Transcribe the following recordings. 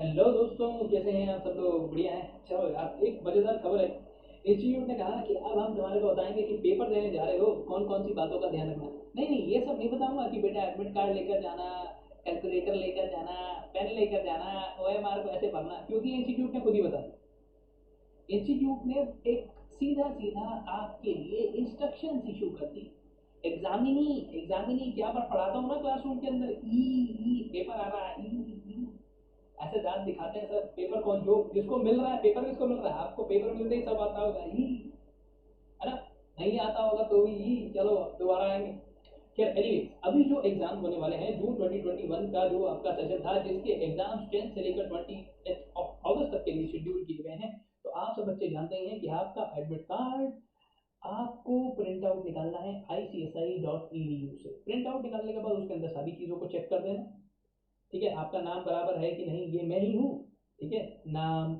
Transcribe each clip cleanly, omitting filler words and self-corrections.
Hello दोस्तों, कैसे हैं आप सब लोग? बढ़िया हैं। चलो यार, एक मज़ेदार खबर है। इंस्टीट्यूट ने कहा कि अब हम तुम्हारे को बताएंगे कि पेपर देने जा रहे हो कौन कौन सी बातों का ध्यान रखना। नहीं नहीं, ये सब नहीं बताऊंगा कि बेटा एडमिट कार्ड लेकर जाना, कैलकुलेटर लेकर जाना, पेन लेकर जाना, ओएमआर को ऐसे भरना, क्योंकि इंस्टीट्यूट ने खुद ही बता दिया। इंस्टीट्यूट ने एक सीधा सीधा आपके लिए इंस्ट्रक्शंस इशू कर दी। एग्जामिनी एग्जामिनी क्या मैं पढ़ाता हूँ ना क्लासरूम के अंदर, ई पेपर आ रहा है, ई ऐसे दांत दिखाते हैं सर। पेपर कौन, जो जिसको मिल रहा है पेपर, किसको मिल रहा है? आपको पेपर मिलते ही सब आता होगा, ई है ना। नहीं आता होगा तो भी ई, चलो अब दोबारा आएंगे। खैर एनीवेज, अभी जो एग्जाम होने वाले हैं जून 2021 का, जो आपका सेशन था जिसके एग्जाम्स 10 से लेकर 20 अगस्त तक के लिए शेड्यूल किए गए हैं, तो आप सब बच्चे जानते ही हैं कि आपका एडमिट कार्ड आपको प्रिंट आउट निकालना है ICSI.edu से। प्रिंट आउट निकालने के बाद उसके अंदर सभी चीज़ों को चेक कर देना। ठीक है, आपका नाम बराबर है कि नहीं, ये मैं ही हूँ। ठीक है, नाम,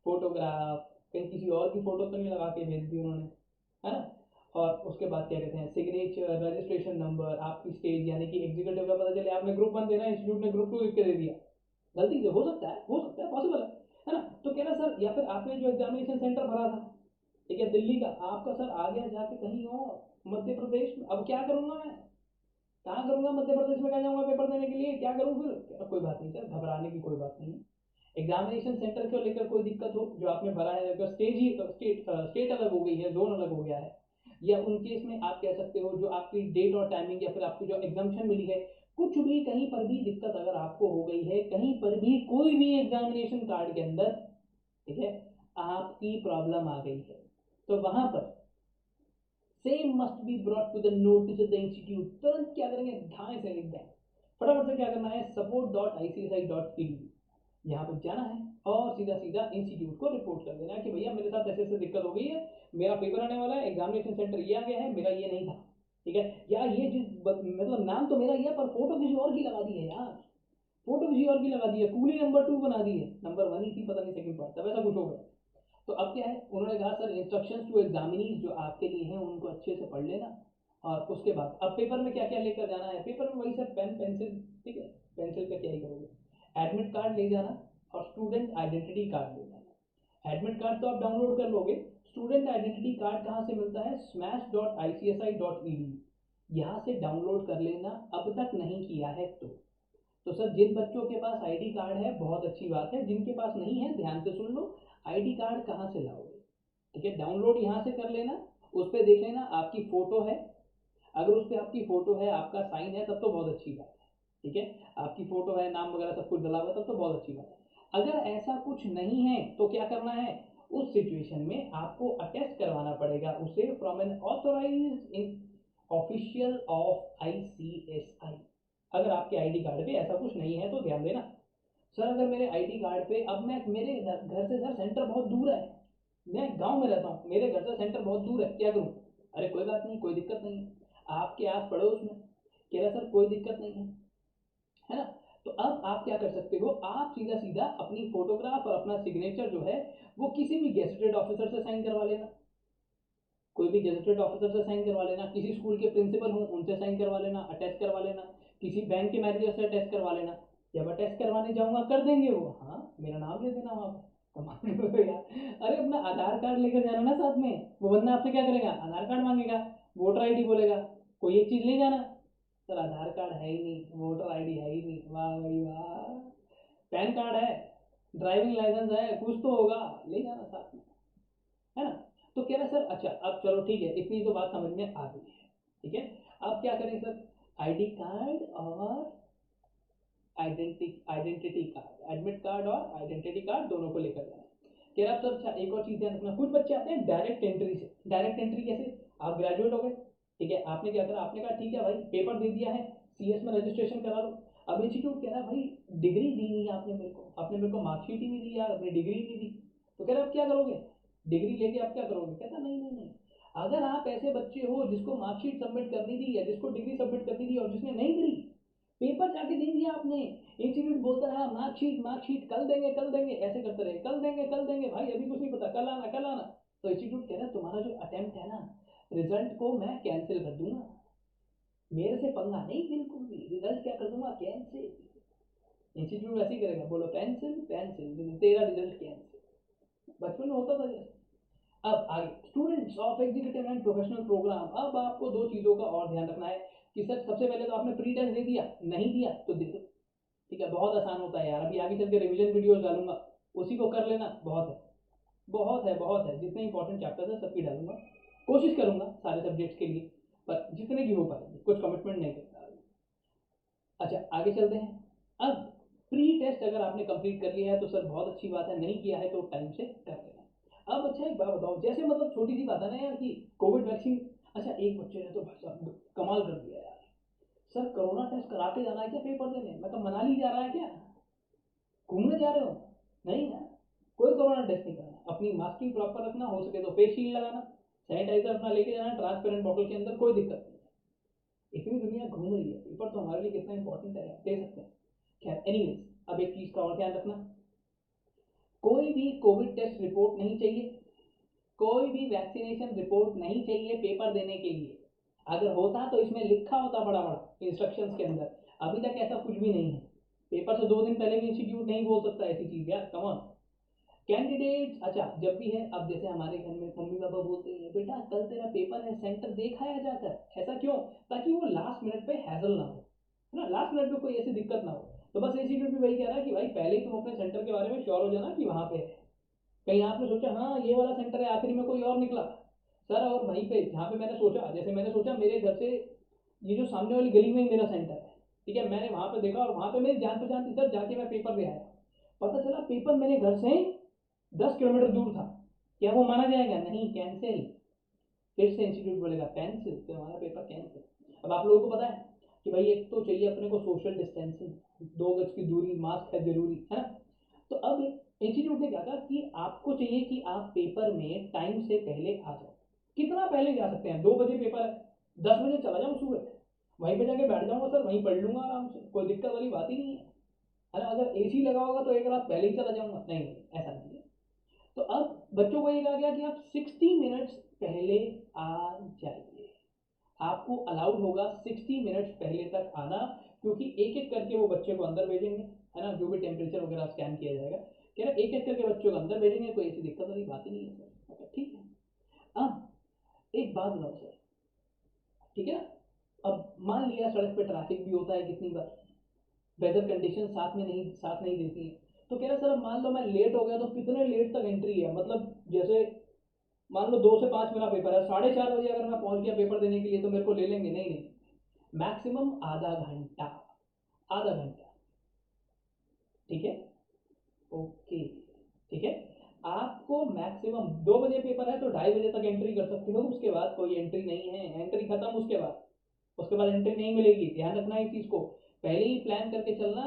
फोटोग्राफ, कहीं किसी और की फ़ोटो तो नहीं लगा के भेज दी उन्होंने, है ना। और उसके बाद क्या कहते हैं, सिग्नेचर, रजिस्ट्रेशन नंबर, आपकी स्टेज यानी कि एग्जीक्यूटिव का, पता चले आपने ग्रुप 1 देना है, इंस्टीट्यूट ने ग्रुप 2 लिख के दे दिया गलती से। हो सकता है पॉसिबल है ना। तो कह रहा सर, या फिर आपने जो एग्जामिनेशन सेंटर भरा था, ठीक है, दिल्ली का, आपका सर आ गया जाके कहीं और मध्य प्रदेश में, अब क्या करूँगा मैं? कहाँ करूँगा? मध्य प्रदेश में कहाँ जाऊँगा पेपर देने के लिए? क्या करूँ फिर? कोई बात नहीं सर, घबराने की कोई बात नहीं है। एग्जामिनेशन सेंटर को लेकर कोई दिक्कत हो, जो आपने भरा है, अगर स्टेट अलग हो गई है, जोन अलग हो गया है, या उन केस में आप कह सकते हो जो आपकी डेट और टाइमिंग, या फिर आपकी जो एग्जामेशन मिली है, कुछ भी कहीं पर भी दिक्कत अगर आपको हो गई है, कहीं पर भी कोई भी एग्जामिनेशन कार्ड के अंदर, ठीक है, आपकी प्रॉब्लम आ गई है, तो वहां पर same must be brought to the notice of the institute. तुरंत क्या करेंगे, धाए से एकदम फटाफट से क्या करना है, support.ICSI.edu, यहाँ पर जाना है और सीधा सीधा इंस्टीट्यूट को रिपोर्ट कर देना है कि भैया मेरे साथ ऐसे ऐसे दिक्कत हो गई है, मेरा पेपर आने वाला है, एग्जामिनेशन सेंटर ये आ गया है, मेरा ये नहीं था। ठीक है, या ये जिस मतलब नाम तो मेरा ये है, पर फोटो किसी और की लगा दी है यार, फोटो किसी और की लगा दी है, कूली नंबर 2 बना दी है, नंबर 1 ही थी, पता नहीं सेकंड पार्ट था, वैसा कुछ हो गया। तो अब क्या है, उन्होंने कहा सर इंस्ट्रक्शंस टू एग्जामिनीज जो आपके लिए हैं उनको अच्छे से पढ़ लेना। और उसके बाद अब पेपर में क्या क्या लेकर जाना है, पेपर में वही सर, पेन पेंसिल। ठीक है, पेंसिल का क्या ही करोगे, एडमिट कार्ड ले जाना और स्टूडेंट आइडेंटिटी कार्ड ले जाना। एडमिट कार्ड तो आप डाउनलोड कर लोगे, स्टूडेंट आइडेंटिटी कार्ड कहाँ से मिलता है, smash.ICSI.edu, यहाँ से डाउनलोड कर लेना, अब तक नहीं किया है तो सर जिन बच्चों के पास आईडी कार्ड है बहुत अच्छी बात है, जिनके पास नहीं है ध्यान से सुन लो। आईडी कार्ड कहाँ से लाओगे? ठीक है, डाउनलोड यहाँ से कर लेना, उस पर देख लेना आपकी फ़ोटो है, अगर उस पर आपकी फ़ोटो है, आपका साइन है, तब तो बहुत अच्छी बात है। ठीक है, आपकी फ़ोटो है, नाम वगैरह सब कुछ डला हुआ है, तब तो बहुत अच्छी बात है। अगर ऐसा कुछ नहीं है तो क्या करना है, उस सिचुएशन में आपको अटेस्ट करवाना पड़ेगा उसे from an authorise official of ICSI। अगर आपके आईडी कार्ड पे ऐसा कुछ नहीं है तो ध्यान देना। सर अगर मेरे आईडी कार्ड पे, अब मैं, मेरे घर से सर सेंटर बहुत दूर है, मैं गांव में रहता हूँ, मेरे घर से सेंटर बहुत दूर है, क्या करूँ? अरे कोई बात नहीं, कोई दिक्कत नहीं है, आपके आस पड़ोस में। कह रहा सर कोई दिक्कत नहीं है ना। तो अब आप क्या कर सकते हो, आप सीधा सीधा अपनी फोटोग्राफ और अपना सिग्नेचर जो है वो किसी भी गेजेटेड ऑफिसर से साइन करवा लेना। कोई भी गेजेटेड ऑफिसर से साइन करवा लेना, किसी स्कूल के प्रिंसिपल हों उनसे साइन करवा लेना, अटैच करवा लेना, किसी बैंक के मैनेजर से अटैच करवा लेना। जब अटैच करवाने जाऊंगा कर देंगे वो, हाँ मेरा नाम ले देना वहाँ पे। कमाल कर रहे हो यार। अरे अपना आधार कार्ड लेकर जाना ना साथ में, वो बंदा आपसे क्या करेगा, आधार कार्ड मांगेगा, वोटर आईडी बोलेगा, कोई एक चीज़ ले जाना। सर आधार कार्ड है ही नहीं, वोटर आईडी है ही नहीं, वाह भाई वाह। पैन कार्ड है, ड्राइविंग लाइसेंस है, कुछ तो होगा, ले जाना साथ में, है ना। तो कह रहा सर अच्छा, अब चलो ठीक है, इतनी तो बात समझ में आ गई है। ठीक है, अब क्या करें सर, आईडी कार्ड और आइडेंटिटी कार्ड, एडमिट कार्ड और आइडेंटिटी कार्ड दोनों को लेकर जाना है। कह रहा सर अच्छा, एक और चीज़ ध्यान रखना, कुछ बच्चे आते हैं डायरेक्ट एंट्री से। डायरेक्ट एंट्री कैसे, आप ग्रेजुएट हो गए, ठीक है, आपने क्या करा, आपने कहा ठीक है भाई पेपर दे दिया है, CS में रजिस्ट्रेशन करा लो। अब इंस्टीट्यूट कह रहा है भाई डिग्री दी नहीं है आपने मेरे को मार्कशीट ही नहीं दी यार, अपनी डिग्री ही नहीं दी। तो कह रहा अब क्या करोगे, डिग्री लेके अब क्या करोगे? कहता नहीं नहीं नहीं, अगर आप ऐसे बच्चे हो जिसको मार्कशीट सबमिट करनी थी या जिसको डिग्री सबमिट करनी थी और जिसने नहीं करी, पेपर जाके दे दिया आपने, इंस्टीट्यूट बोलता रहा मार्कशीट मार्कशीट कल देंगे ऐसे करते रहे, कल देंगे भाई अभी कुछ नहीं पता, कल आना कल आना। तो इंस्टीट्यूट कह रहा है तुम्हारा जो अटेम्प्ट है ना, रिजल्ट को मैं कैंसिल कर दूंगा, मेरे से पंगा नहीं, बिल्कुल भी रिजल्ट क्या कर दूंगा, कैंसिल। इंस्टीट्यूट वैसे ही करेगा, बोलो पेंसिल पेंसिल, तेरा रिजल्ट कैंसिल। बचपन में होता था जैसे। अब आगे students of executive and professional programme, अब आपको दो चीज़ों का और ध्यान रखना है कि सर सबसे पहले तो आपने प्री टेस्ट दे दिया, नहीं दिया तो दे दो, ठीक है, बहुत आसान होता है यार। अभी आगे चल के रिवीजन वीडियोस डालूंगा, उसी को कर लेना, बहुत है बहुत है बहुत है। जितने इंपॉर्टेंट चैप्टर्स है सबकी डालूंगा, कोशिश करूंगा सारे सब्जेक्ट्स के लिए, पर जितने की हो पाएगी, कुछ कमिटमेंट नहीं करता अभी। अच्छा आगे चलते हैं। अब प्री टेस्ट अगर आपने कंप्लीट कर लिया है तो सर बहुत अच्छी बात है, नहीं किया है तो टाइम से कर लेना। अब अच्छा एक बात बताओ, जैसे मतलब छोटी सी बात है ना यार कि कोविड वैक्सीन, अच्छा एक बच्चे ने तो भाई साहब कमाल कर दिया यार, सर कोरोना टेस्ट करा के जाना है क्या पेपर देने? मैं कहा मनाली जा रहा है क्या, घूमने जा रहे हो? नहीं ना, कोई कोरोना टेस्ट नहीं कराना, अपनी मास्किंग प्रॉपर रखना, हो सके तो फेस शील्ड लगाना, सैनिटाइजर अपना लेके जाना ट्रांसपेरेंट बॉटल के अंदर, कोई दिक्कत नहीं है। इतनी दुनिया घूम रही है, पेपर तो हमारे लिए कितना इंपॉर्टेंट है यार, दे सकते हैं। खैर एनीवेज, अब एक चीज़ का और ध्यान रखना, कोई भी कोविड टेस्ट रिपोर्ट नहीं चाहिए, कोई भी वैक्सीनेशन रिपोर्ट नहीं चाहिए पेपर देने के लिए। अगर होता तो इसमें लिखा होता बड़ा बड़ा इंस्ट्रक्शंस के अंदर, अभी तक ऐसा कुछ भी नहीं है। पेपर से 2 दिन पहले भी इंस्टीट्यूट नहीं बोल सकता ऐसी चीज़ यार, कम ऑन। कैंडिडेट्स, अच्छा जब भी है, अब जैसे हमारे घर में मम्मी पापा बोलते हैं बेटा कल तेरा पेपर है, सेंटर देखा आया जाकर, ऐसा क्यों? ताकि वो लास्ट मिनट पे हैजल ना हो, है ना, लास्ट मिनट पे कोई ऐसी दिक्कत ना हो। तो बस इंस्टीट्यूट भी वही कह रहा है कि भाई पहले ही तुम अपने सेंटर के बारे में श्योर हो जाना कि वहाँ पे है। कहीं आपने सोचा हाँ ये वाला सेंटर है, आखिरी में कोई और निकला सर, और वहीं पे जहाँ पे मैंने सोचा, जैसे मैंने सोचा मेरे घर से ये जो सामने वाली गली में ही मेरा सेंटर है, ठीक है, मैंने वहाँ पे देखा और वहाँ पे मेरी जान पहचान थी सर, जाके मैं पेपर दे आया। पता चला पेपर मेरे घर से 10 किलोमीटर दूर था, क्या वो माना जाएगा? नहीं, कैंसिल। फिर से इंस्टीट्यूट बोलेगा पेंसिल, तो हमारा पेपर कैंसिल। अब आप लोगों को पता है कि भाई एक तो चाहिए अपने को सोशल डिस्टेंसिंग, 2 गज की दूरी, मास्क है जरूरी, है ना। तो अब इंस्टीट्यूट ने क्या कहा कि आपको चाहिए कि आप पेपर में टाइम से पहले आ जाओ। कितना पहले जा सकते हैं? 2 बजे पेपर है, 10 बजे चला जाऊँ सुबह, वहीं पे जाके बैठ जाऊंगा सर, वहीं पढ़ लूंगा आराम से, कोई दिक्कत वाली बात ही नहीं है ना। अगर एसी लगा होगा तो एक रात पहले ही चला जाऊंगा, नहीं नहीं ऐसा नहीं है। तो अब बच्चों को ये कहा गया कि आप 60 मिनट्स पहले आ जाइए, आपको अलाउड होगा 60 मिनट्स पहले तक आना, क्योंकि एक एक करके वो बच्चे को अंदर भेजेंगे, है ना, जो भी टेम्परेचर वगैरह स्कैन किया जाएगा, कह रहे एक एक करके बच्चों को अंदर भेजेंगे, कोई ऐसी दिक्कत वाली बात ही नहीं है सर। अच्छा ठीक है। अब एक बात बताओ सर, ठीक है ना, अब मान लिया सड़क पे ट्रैफिक भी होता है कितनी बार, वेदर कंडीशन साथ नहीं देती हैं, तो कह रहा सर अब मान लो मैं लेट हो गया तो कितने लेट तक एंट्री है, मतलब जैसे मान लो 2 से 5 मेरा पेपर है, 4:30 बजे अगर मैं पहुंच गया पेपर देने के लिए तो मेरे को ले लेंगे? नहीं नहीं, मैक्सिमम आधा घंटा, आधा घंटा, ठीक है, ओके, ठीक है। आपको मैक्सिमम 2 बजे पेपर है तो 2:30 बजे तक एंट्री कर सकते हो, उसके बाद कोई एंट्री नहीं है, एंट्री खत्म, उसके बाद एंट्री नहीं मिलेगी, ध्यान रखना इस चीज़ को, पहले ही प्लान करके चलना।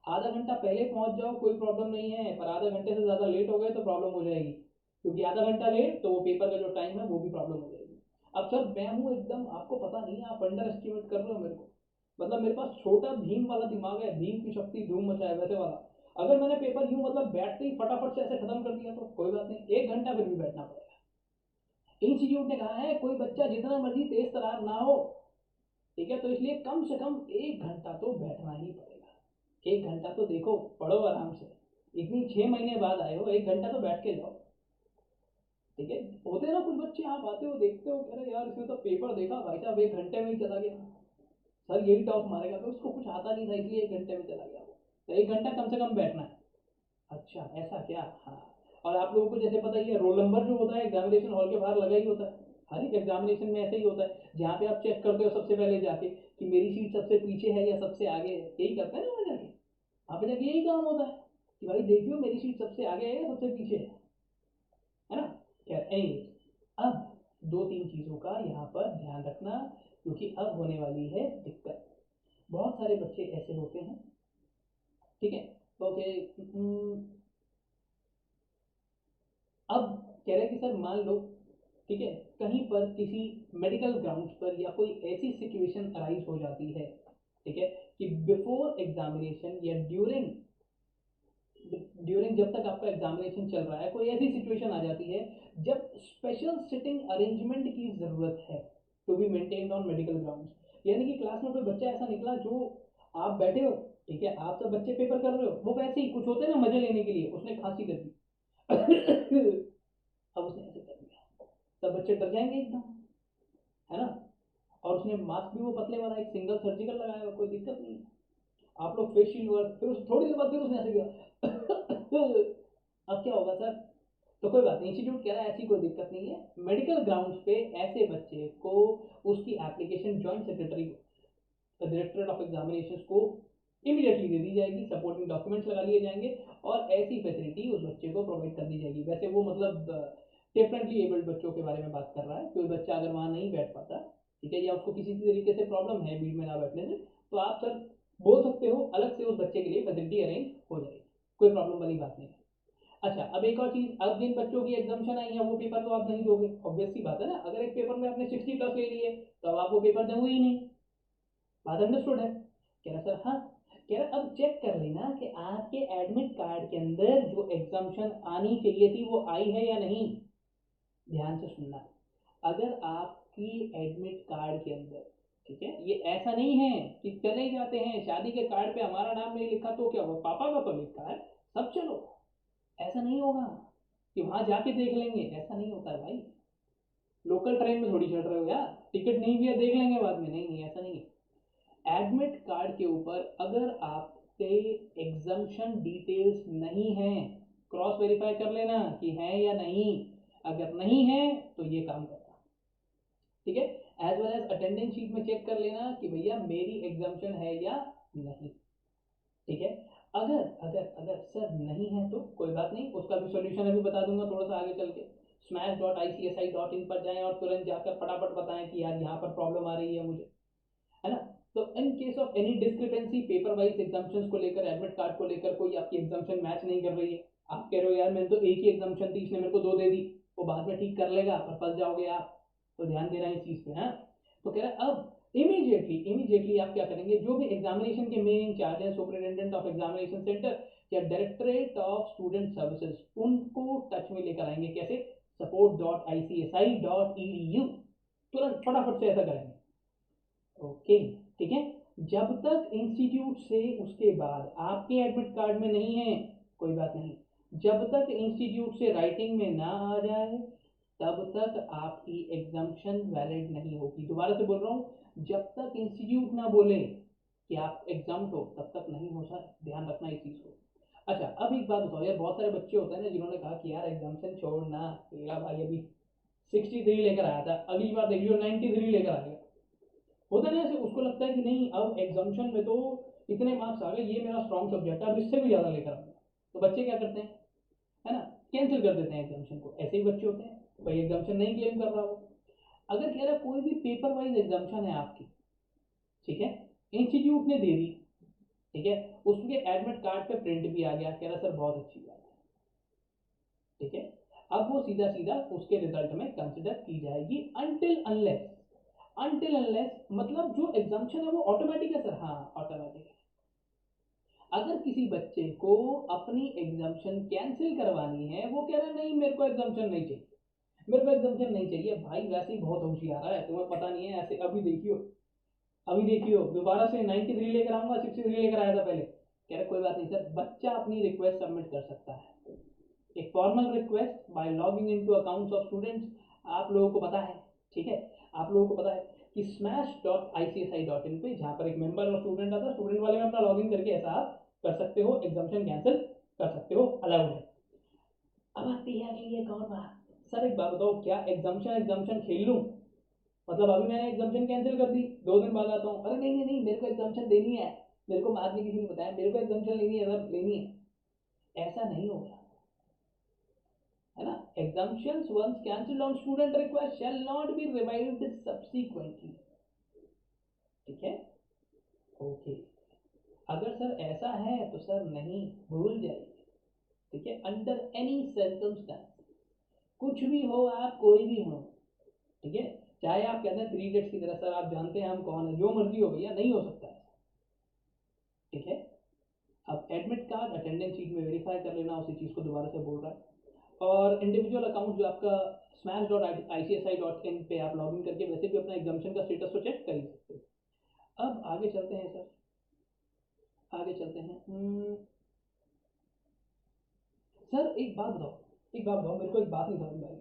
आधा घंटा पहले पहुंच जाओ कोई प्रॉब्लम नहीं है, पर आधा घंटे से ज़्यादा लेट हो गए तो प्रॉब्लम हो जाएगी, क्योंकि आधा घंटा लेट तो वो पेपर का जो टाइम है वो भी प्रॉब्लम हो जाएगी। अब सर मैं हूँ एकदम, आपको पता नहीं है, आप अंडर एस्टिमेट कर रहे हो मेरे को, मतलब मेरे पास छोटा भीम वाला दिमाग है, भीम की शक्ति धूम मचाए वैसे वाला। अगर मैंने पेपर यूं मतलब बैठते ही फटाफट से ऐसे खत्म कर दिया तो कोई बात नहीं, 1 घंटा फिर भी बैठना पड़ेगा। इंस्टीट्यूट ने कहा है कोई बच्चा जितना मर्जी तेज तरार ना हो, ठीक है, तो इसलिए कम से कम 1 घंटा तो बैठना ही पड़ेगा। 1 घंटा तो देखो, पढ़ो आराम से, इतनी 6 महीने बाद आए हो, 1 घंटा तो बैठ के जाओ, ठीक है। होते हैं ना कुछ बच्चे, आप आते हो देखते हो, कह रहे यार इसने तो पेपर देखा भाई साहब 1 घंटे में ही चला गया, सर यही टॉप मारेगा, तो उसको कुछ आता नहीं था इसलिए 1 घंटे में चला गया वो, तो 1 घंटा कम से कम बैठना है। अच्छा ऐसा क्या? हाँ। और आप लोगों को जैसे पता ही है, रोल नंबर जो होता है एग्जामिनेशन हॉल के बाहर लगा ही होता है, हर एक एग्जामिनेशन में ऐसे ही होता है, जहाँ पे आप चेक करते हो सबसे पहले जाके कि मेरी सीट सबसे पीछे है या सबसे आगे है, यही करते हैं ना वहाँ जाके, वहाँ पे जाके यही काम होता है कि भाई देखियो मेरी सीट सबसे आगे है या सबसे पीछे है ना। खैर एनीवेज, अब 2-3 चीज़ों का यहाँ पर ध्यान रखना, क्योंकि अब होने वाली है दिक्कत। बहुत सारे बच्चे ऐसे होते हैं, ठीक है, ओके। अब कह रहे हैं कि सर मान लो, ठीक है, कहीं पर किसी मेडिकल ग्राउंड्स पर या कोई ऐसी सिचुएशन अराइज हो जाती है, ठीक है, कि बिफोर एग्जामिनेशन या ड्यूरिंग ड्यूरिंग जब तक आपका एग्जामिनेशन चल रहा है कोई ऐसी सिचुएशन आ जाती है जब स्पेशल सिटिंग अरेंजमेंट की ज़रूरत है to be maintained on medical grounds. यानी कि क्लास में कोई बच्चा ऐसा निकला जो, आप बैठे हो ठीक है, आप सब बच्चे पेपर कर रहे हो, वो वैसे ही कुछ होते हैं ना मजे लेने के लिए, उसने खांसी कर दी। अब उसने ऐसे कर दिया, सब बच्चे डर जाएंगे एकदम, है ना। और उसने मास्क भी वो पतले वाला एक सिंगल सर्जिकल लगाया हुआ, कोई दिक्कत नहीं है। आप लोग फेस शील्ड वगैरह, फिर उस थोड़ी देर बाद फिर उसने ऐसे किया। अब क्या होगा सर? तो कोई बात नहीं, इंस्टीट्यूट कह रहा है ऐसी कोई दिक्कत नहीं है, मेडिकल ग्राउंड्स पे ऐसे बच्चे को उसकी application joint secretary directorate of examination को इमीडिएटली दे दी जाएगी, सपोर्टिंग डॉक्यूमेंट्स लगा लिए जाएंगे और ऐसी फैसिलिटी उस बच्चे को प्रोवाइड कर दी जाएगी। वैसे वो मतलब डिफरेंटली एबल्ड बच्चों के बारे में बात कर रहा है, कोई बच्चा अगर वहाँ नहीं बैठ पाता, ठीक है, या उसको किसी तरीके से प्रॉब्लम है भीड़ में ना बैठने से, तो आप सर बोल सकते हो, अलग से उस बच्चे के लिए फैसिलिटी अरेंज हो जाएगी, कोई प्रॉब्लम वाली बात नहीं है। अच्छा, अब एक और चीज़, अब जिन बच्चों की एग्जाम्शन आई है वो पेपर तो आप नहीं दोगे, ऑब्वियस सी बात है ना, अगर एक पेपर में आपने 60+ ले लिए तो अब आप वो पेपर दोगे ही नहीं। बात अंडरस्टूड है? कह रहा सर हाँ। कह रहा अब चेक कर लेना कि आपके एडमिट कार्ड के अंदर जो एग्जाम्शन आनी चाहिए थी वो आई है या नहीं। ध्यान से सुनना, अगर आपकी एडमिट कार्ड के अंदर, ठीक है, ये ऐसा नहीं है कि चले जाते हैं शादी के कार्ड पे हमारा नाम नहीं लिखा तो क्या हुआ, पापा का तो लिखा है, सब चलो, ऐसा नहीं होगा कि वहां जाके देख लेंगे, ऐसा नहीं होता है भाई। लोकल ट्रेन में थोड़ी चढ़ रहे हो यार, टिकट नहीं भी है देख लेंगे बाद में, नहीं नहीं ऐसा नहीं है। एडमिट कार्ड के ऊपर अगर आपके एग्जाम्शन डिटेल्स नहीं है, क्रॉस वेरीफाई कर लेना कि हैं या नहीं, अगर नहीं है तो ये काम करना, ठीक है। As well as attendance sheet में चेक कर लेना कि भैया मेरी एग्जाम्शन है या नहीं, ठीक है। अगर अगर अगर सर नहीं है तो कोई बात नहीं, उसका भी सोल्यूशन अभी बता दूंगा थोड़ा सा आगे चल के। smash.icsi.in पर जाएं और तुरंत जाकर फटाफट बताएं कि यार यहाँ पर प्रॉब्लम आ रही है मुझे, है ना। तो in case of any discrepancy paper wise exemption को लेकर, एडमिट कार्ड को लेकर कोई आपकी एग्जाम्शन मैच नहीं कर रही है, आप कह रहे हो यार मैंने तो एक ही एग्जाम्शन थी, इसने मेरे को दो दे दी, वो बाद में ठीक कर लेगा पर फंस जाओगे आप, तो ध्यान देना इस चीज़ पे, हाँ। तो कह रहा है अब इमीडिएटली इमीडिएटली आप क्या करेंगे, जो भी एग्जामिनेशन के मेन इंचार्ज हैं, सुपरिटेंडेंट ऑफ एग्जामिनेशन सेंटर या डायरेक्टरेट ऑफ स्टूडेंट सर्विसेज, उनको टच में लेकर आएंगे, कैसे, support.icsi.edu, तुरंत फटाफट से ऐसा करेंगे, ओके, ठीक है। जब तक इंस्टीट्यूट से उसके बाद आपके एडमिट कार्ड में नहीं है, कोई बात नहीं, जब तक इंस्टीट्यूट से राइटिंग में ना आ जाए तब तक आपकी एग्जाम्पशन वैलिड नहीं होगी। दोबारा से बोल रहा हूँ, जब तक इंस्टीट्यूट ना बोले कि आप एग्जाम हो तब तक नहीं हो सर, ध्यान रखना इस चीज़ को। अच्छा, अब एक बात बताओ यार, बहुत सारे बच्चे होते हैं ना जिन्होंने कहा कि यार एग्जाम्शन छोड़ना, तेरा भाई अभी 63 लेकर आया था, अगली बार देख लियो 93 लेकर आएगा, होता है ना ऐसे, उसको लगता है कि नहीं अब एग्जाम्शन में तो इतने मार्क्स आ गए, ये मेरा स्ट्रॉन्ग सब्जेक्ट है, अब इससे भी ज़्यादा लेकर आऊँगा। तो बच्चे क्या करते हैं, है ना, कैंसिल कर देते हैं एग्जाम्शन को, ऐसे ही बच्चे होते हैं, भाई एग्जाम्शन नहीं क्लेम कर रहा वो। अगर कह रहा कोई भी पेपर वाइज एग्जाम्शन है आपकी, ठीक है, इंस्टीट्यूट ने दे दी, ठीक है, उसके एडमिट कार्ड पे प्रिंट भी आ गया, कह रहा सर बहुत अच्छी बात है, ठीक है, अब वो सीधा सीधा उसके रिजल्ट में कंसिडर की जाएगी, अनटिल अनलेस मतलब जो एग्जाम्शन है वो ऑटोमेटिक है सर, हाँ ऑटोमेटिक है। अगर किसी बच्चे को अपनी एग्जाम्शन कैंसिल करवानी है, वो कह रहा है नहीं मेरे को एग्जाम्शन नहीं चाहिए, मेरे को एग्जाम्शन नहीं चाहिए, भाई वैसे ही बहुत होशियार है, तुम्हें पता नहीं है ऐसे, अभी देखियो दोबारा से 93 लेकर आऊंगा, 63 लेकर आया था पहले, कह रहे कोई बात नहीं सर, बच्चा अपनी रिक्वेस्ट सबमिट कर सकता है, एक formal request bye logging into accounts of students. आप लोगों को पता है, ठीक है, आप लोगों को पता है कि smash.icsi.in पे जहाँ पर एक मेंबर और स्टूडेंट आता है, स्टूडेंट वाले में अपना लॉगिन करके ऐसा आप कर सकते हो, एग्जाम्शन कैंसिल कर सकते हो, अलाउड है। अब आती है अगली एक और बात, सर एक बात बताओ, क्या एग्जाम्शन एग्जाम्शन खेल लूँ, मतलब अभी मैंने एग्जाम्शन कैंसिल कर दी, 2 दिन बाद आता हूँ, अरे नहीं नहीं नहीं मेरे को एग्जाम्शन देनी है, मेरे को बाद में किसी ने बताया मेरे को एग्जाम्शन लेनी है सर, लेनी है, ऐसा नहीं होगा, है ना। exemptions once cancelled on student request shall not be revived subsequently, ठीक है, ओके। अगर सर ऐसा है तो सर नहीं, भूल जाइए, ठीक है, अंडर एनी सर्कमस्टांस, कुछ भी हो आप, कोई भी हो, ठीक है, चाहे आप कहते हैं 3 इडियट्स की तरह सर आप जानते हैं हम कौन है, जो मर्जी हो भैया, नहीं हो सकता ऐसा, ठीक है। अब एडमिट कार्ड अटेंडेंस शीट में वेरीफाई कर लेना, उसी चीज़ को दोबारा से बोल रहा है। और इंडिविजुअल अकाउंट जो आपका smash.icsi.in पे आप लॉगिन करके वैसे भी अपना एग्जाम्शन का स्टेटस तो चेक कर ही सकते हो। अब आगे चलते हैं सर, आगे चलते हैं। सर एक बात बताओ, एक बात बताओ, मेरे को एक बात नहीं समझ में आई।